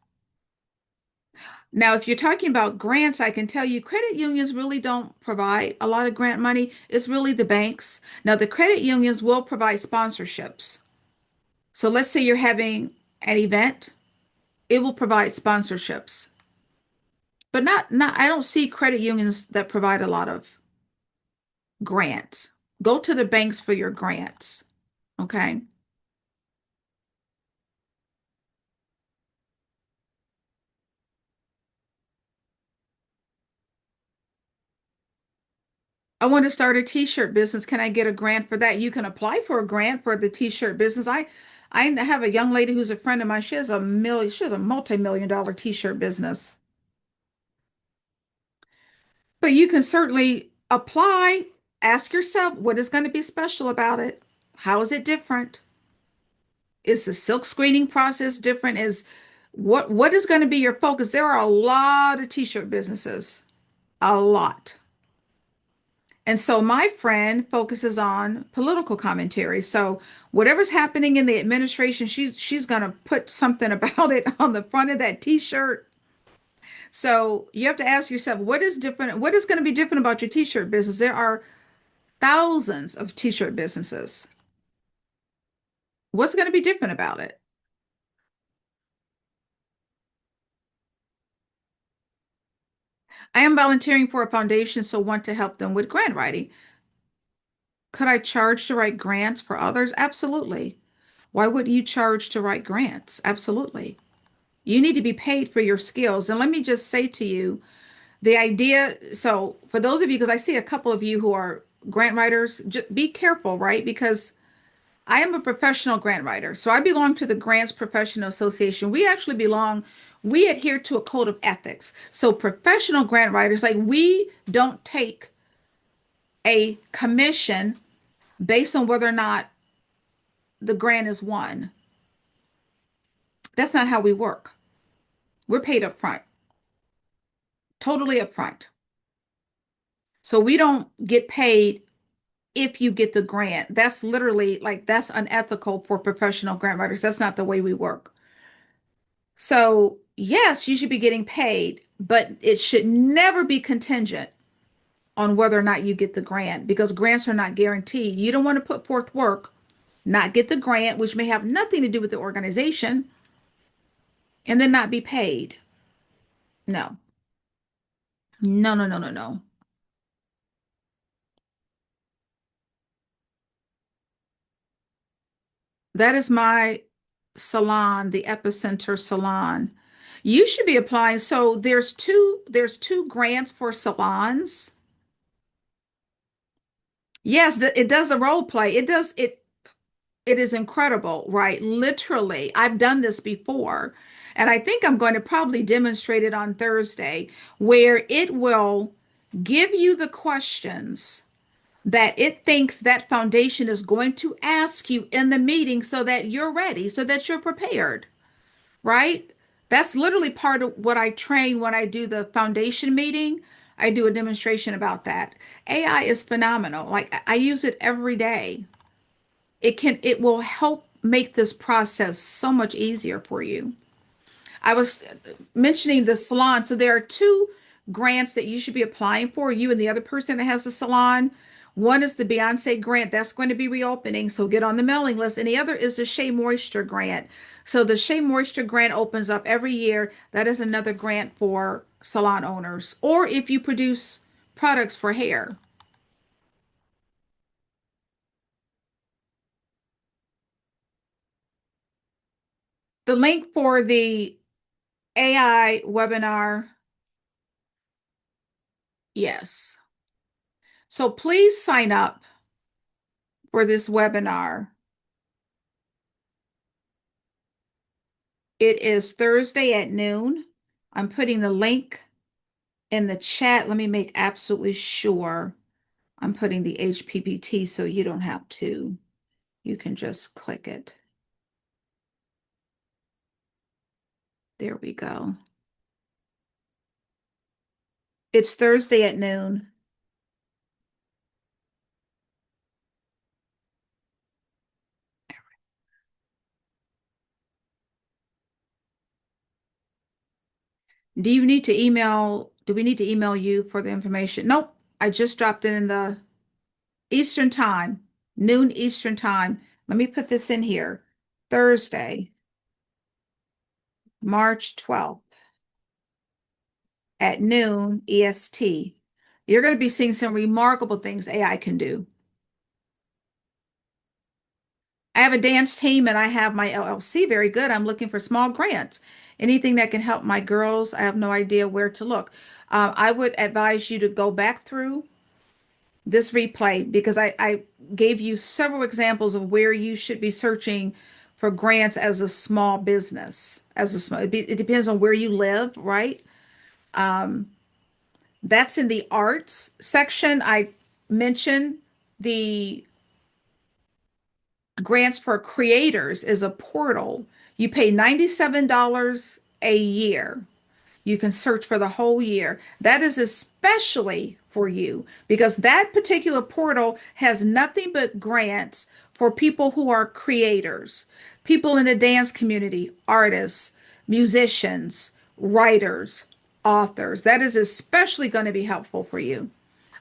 Now, if you're talking about grants, I can tell you credit unions really don't provide a lot of grant money. It's really the banks. Now, the credit unions will provide sponsorships. So let's say you're having an event, it will provide sponsorships. But I don't see credit unions that provide a lot of grants. Go to the banks for your grants. Okay. I want to start a t-shirt business. Can I get a grant for that? You can apply for a grant for the t-shirt business. I have a young lady who's a friend of mine. She has a multi-million dollar t-shirt business. But you can certainly apply, ask yourself, what is going to be special about it? How is it different? Is the silk screening process different? Is what is going to be your focus? There are a lot of t-shirt businesses, a lot. And so my friend focuses on political commentary. So whatever's happening in the administration, she's going to put something about it on the front of that t-shirt. So you have to ask yourself, what is different? What is going to be different about your t-shirt business? There are thousands of t-shirt businesses. What's going to be different about it? I am volunteering for a foundation, so want to help them with grant writing. Could I charge to write grants for others? Absolutely. Why would you charge to write grants? Absolutely. You need to be paid for your skills. And let me just say to you, the idea, so for those of you, because I see a couple of you who are grant writers, just be careful, right? Because I am a professional grant writer. So I belong to the Grants Professional Association. We adhere to a code of ethics. So professional grant writers, like we don't take a commission based on whether or not the grant is won. That's not how we work. We're paid up front, totally up front. So we don't get paid if you get the grant. That's literally like that's unethical for professional grant writers. That's not the way we work. So, yes, you should be getting paid, but it should never be contingent on whether or not you get the grant because grants are not guaranteed. You don't want to put forth work, not get the grant, which may have nothing to do with the organization, and then not be paid. No, no, no, no, no, no. That is my salon, the Epicenter Salon. You should be applying. So there's two grants for salons. Yes, it does a role play. It is incredible, right? Literally, I've done this before, and I think I'm going to probably demonstrate it on Thursday, where it will give you the questions that it thinks that foundation is going to ask you in the meeting so that you're ready, so that you're prepared, right? That's literally part of what I train when I do the foundation meeting. I do a demonstration about that. AI is phenomenal. Like I use it every day. It will help make this process so much easier for you. I was mentioning the salon. So there are two grants that you should be applying for, you and the other person that has a salon. One is the Beyonce grant that's going to be reopening, so get on the mailing list. And the other is the Shea Moisture grant. So the Shea Moisture grant opens up every year. That is another grant for salon owners, or if you produce products for hair. The link for the AI webinar, yes. So please sign up for this webinar. It is Thursday at noon. I'm putting the link in the chat. Let me make absolutely sure I'm putting the HPPT so you don't have to. You can just click it. There we go. It's Thursday at noon. Do we need to email you for the information? Nope. I just dropped it in the Eastern time, noon Eastern time. Let me put this in here. Thursday, March 12th at noon EST. You're going to be seeing some remarkable things AI can do. I have a dance team and I have my LLC. Very good. I'm looking for small grants. Anything that can help my girls. I have no idea where to look. I would advise you to go back through this replay because I gave you several examples of where you should be searching for grants as a small business. It depends on where you live, right? That's in the arts section. I mentioned the grants for creators is a portal. You pay $97 a year. You can search for the whole year. That is especially for you because that particular portal has nothing but grants for people who are creators, people in the dance community, artists, musicians, writers, authors. That is especially going to be helpful for you.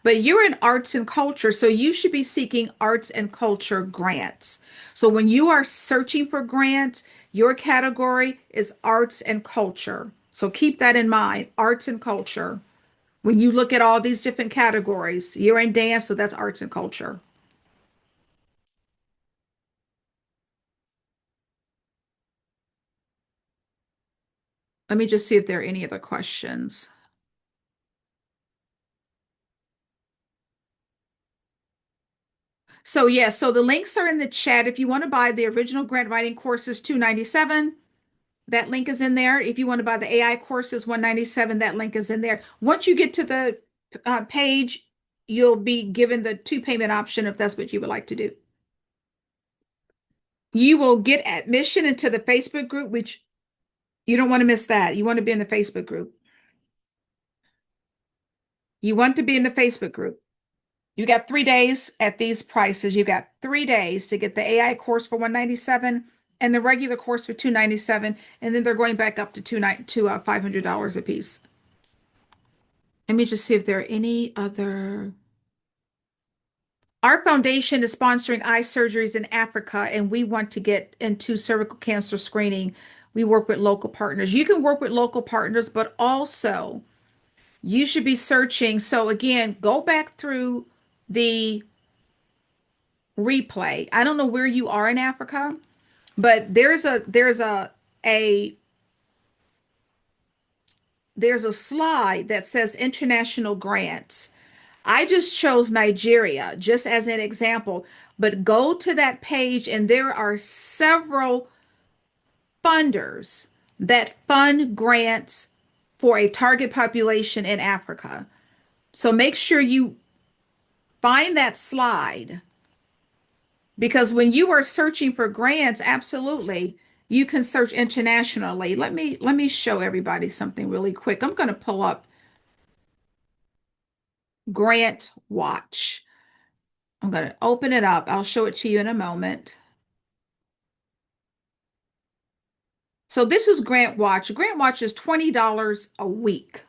But you're in arts and culture, so you should be seeking arts and culture grants. So when you are searching for grants, your category is arts and culture. So keep that in mind, arts and culture. When you look at all these different categories, you're in dance, so that's arts and culture. Let me just see if there are any other questions. So yeah, so the links are in the chat. If you want to buy the original grant writing courses, 297. That link is in there. If you want to buy the AI courses, 197, that link is in there. Once you get to the page, you'll be given the two payment option if that's what you would like to do. You will get admission into the Facebook group, which you don't want to miss that. You want to be in the Facebook group. You want to be in the Facebook group. You got 3 days at these prices. You got 3 days to get the AI course for 197 and the regular course for 297, and then they're going back up to $500 a piece. Let me just see if there are any other. Our foundation is sponsoring eye surgeries in Africa, and we want to get into cervical cancer screening. We work with local partners. You can work with local partners, but also you should be searching. So again, go back through the replay. I don't know where you are in Africa, but a there's a slide that says international grants. I just chose Nigeria just as an example, but go to that page and there are several funders that fund grants for a target population in Africa. So make sure you find that slide because when you are searching for grants, absolutely, you can search internationally. Let me show everybody something really quick. I'm going to pull up Grant Watch. I'm going to open it up. I'll show it to you in a moment. So this is Grant Watch. Grant Watch is $20 a week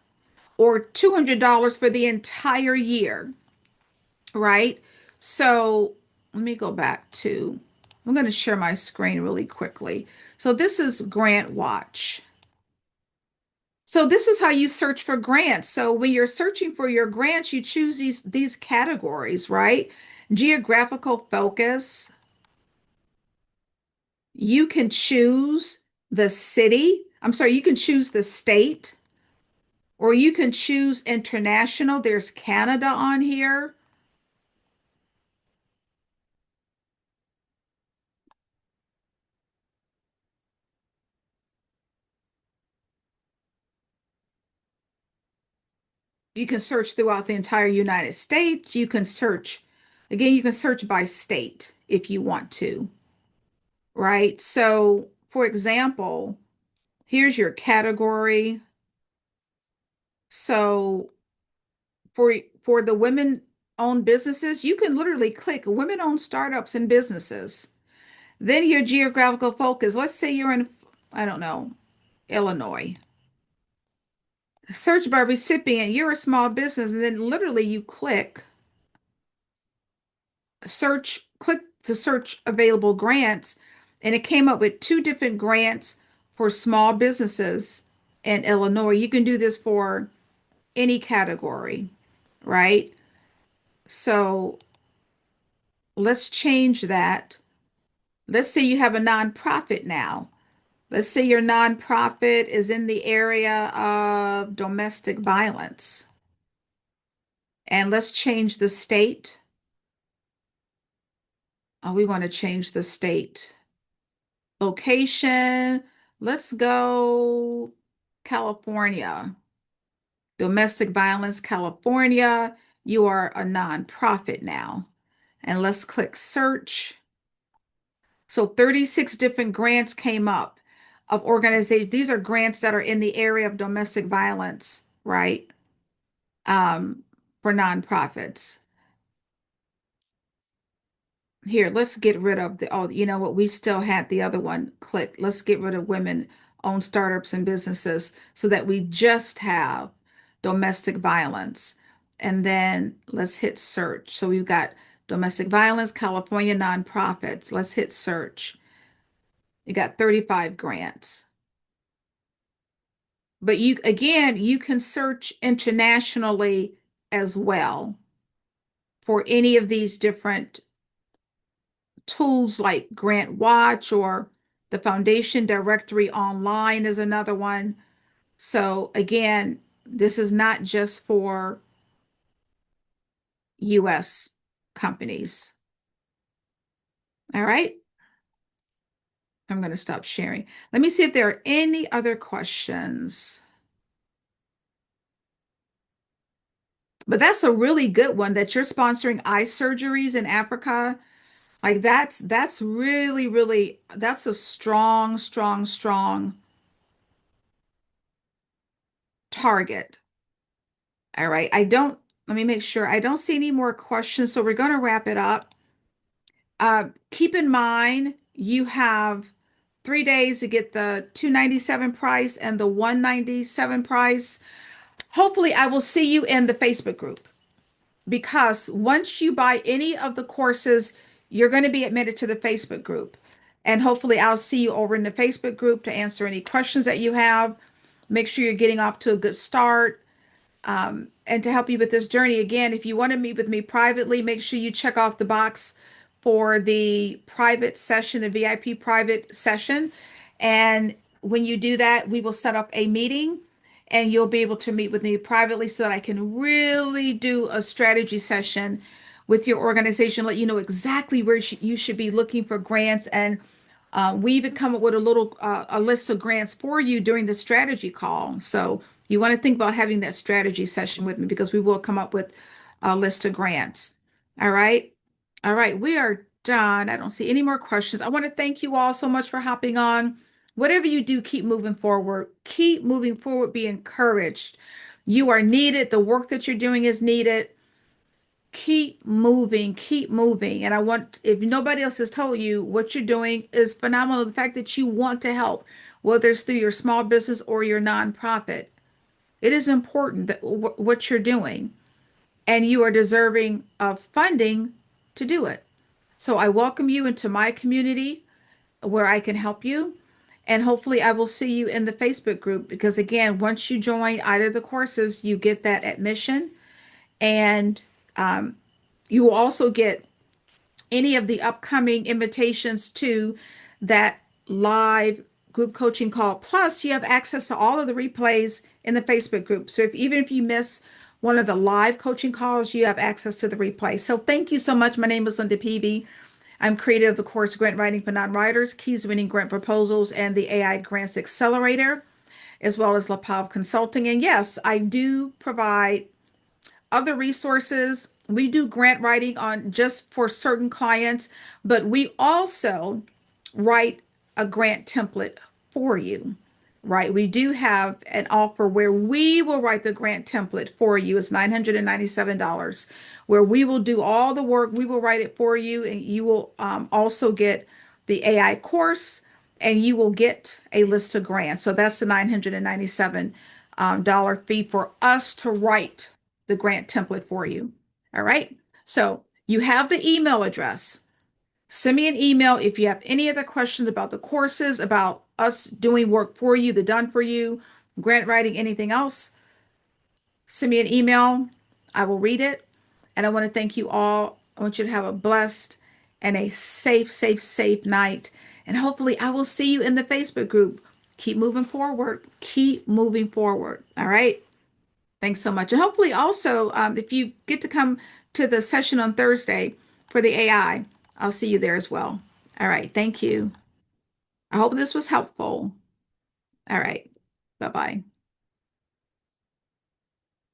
or $200 for the entire year, right? So let me go back to, I'm going to share my screen really quickly. So this is Grant Watch. So this is how you search for grants. So when you're searching for your grants, you choose these categories, right? Geographical focus. You can choose the city. I'm sorry, you can choose the state, or you can choose international. There's Canada on here. You can search throughout the entire United States. You can search, again, you can search by state if you want to, right? So, for example, here's your category. So, for the women-owned businesses, you can literally click women-owned startups and businesses. Then your geographical focus. Let's say you're in, I don't know, Illinois. search by recipient, you're a small business, and then literally you click click to search available grants, and it came up with two different grants for small businesses in Illinois. You can do this for any category, right? So let's change that. Let's say you have a nonprofit now. Let's say your nonprofit is in the area of domestic violence. And let's change the state. Oh, we want to change the state. Location. Let's go California. Domestic violence, California. You are a nonprofit now. And let's click search. So 36 different grants came up of organizations. These are grants that are in the area of domestic violence, right? Um, for nonprofits. Here, let's get rid of the, oh, you know what? We still had the other one. Click. Let's get rid of women-owned startups and businesses so that we just have domestic violence. And then let's hit search. So we've got domestic violence, California nonprofits. Let's hit search. You got 35 grants. But you, again, you can search internationally as well for any of these different tools like Grant Watch or the Foundation Directory Online is another one. So again, this is not just for US companies. All right. I'm going to stop sharing. Let me see if there are any other questions. But that's a really good one that you're sponsoring eye surgeries in Africa. Like that's really, really that's a strong, strong, strong target. All right. Let me make sure. I don't see any more questions, so we're going to wrap it up. Keep in mind, you have 3 days to get the 297 price and the 197 price. Hopefully, I will see you in the Facebook group because once you buy any of the courses, you're going to be admitted to the Facebook group. And hopefully, I'll see you over in the Facebook group to answer any questions that you have. Make sure you're getting off to a good start. And to help you with this journey, again, if you want to meet with me privately, make sure you check off the box for the private session, the VIP private session. And when you do that, we will set up a meeting and you'll be able to meet with me privately so that I can really do a strategy session with your organization, let you know exactly where you should be looking for grants. And we even come up with a list of grants for you during the strategy call. So you want to think about having that strategy session with me because we will come up with a list of grants. All right. All right. We are done. I don't see any more questions. I want to thank you all so much for hopping on. Whatever you do, keep moving forward. Keep moving forward. Be encouraged. You are needed. The work that you're doing is needed. Keep moving, keep moving. And I want, if nobody else has told you, what you're doing is phenomenal. The fact that you want to help, whether it's through your small business or your nonprofit, it is important that what you're doing, and you are deserving of funding to do it. So I welcome you into my community where I can help you. And hopefully I will see you in the Facebook group because again, once you join either of the courses, you get that admission and you will also get any of the upcoming invitations to that live group coaching call. Plus, you have access to all of the replays in the Facebook group. So even if you miss one of the live coaching calls, you have access to the replay. So thank you so much. My name is Linda Peavy. I'm creator of the course Grant Writing for Non-Writers, Keys Winning Grant Proposals, and the AI Grants Accelerator, as well as LaPav Consulting. And yes, I do provide other resources. We do grant writing on just for certain clients, but we also write a grant template for you, right? We do have an offer where we will write the grant template for you. It's $997, where we will do all the work. We will write it for you, and you will also get the AI course, and you will get a list of grants. So that's the $997 dollar fee for us to write the grant template for you. All right. So you have the email address. Send me an email if you have any other questions about the courses, about us doing work for you, the done for you, grant writing, anything else. Send me an email. I will read it. And I want to thank you all. I want you to have a blessed and a safe, safe, safe night. And hopefully, I will see you in the Facebook group. Keep moving forward. Keep moving forward. All right. Thanks so much. And hopefully, also, if you get to come to the session on Thursday for the AI, I'll see you there as well. All right. Thank you. I hope this was helpful. All right. Bye bye.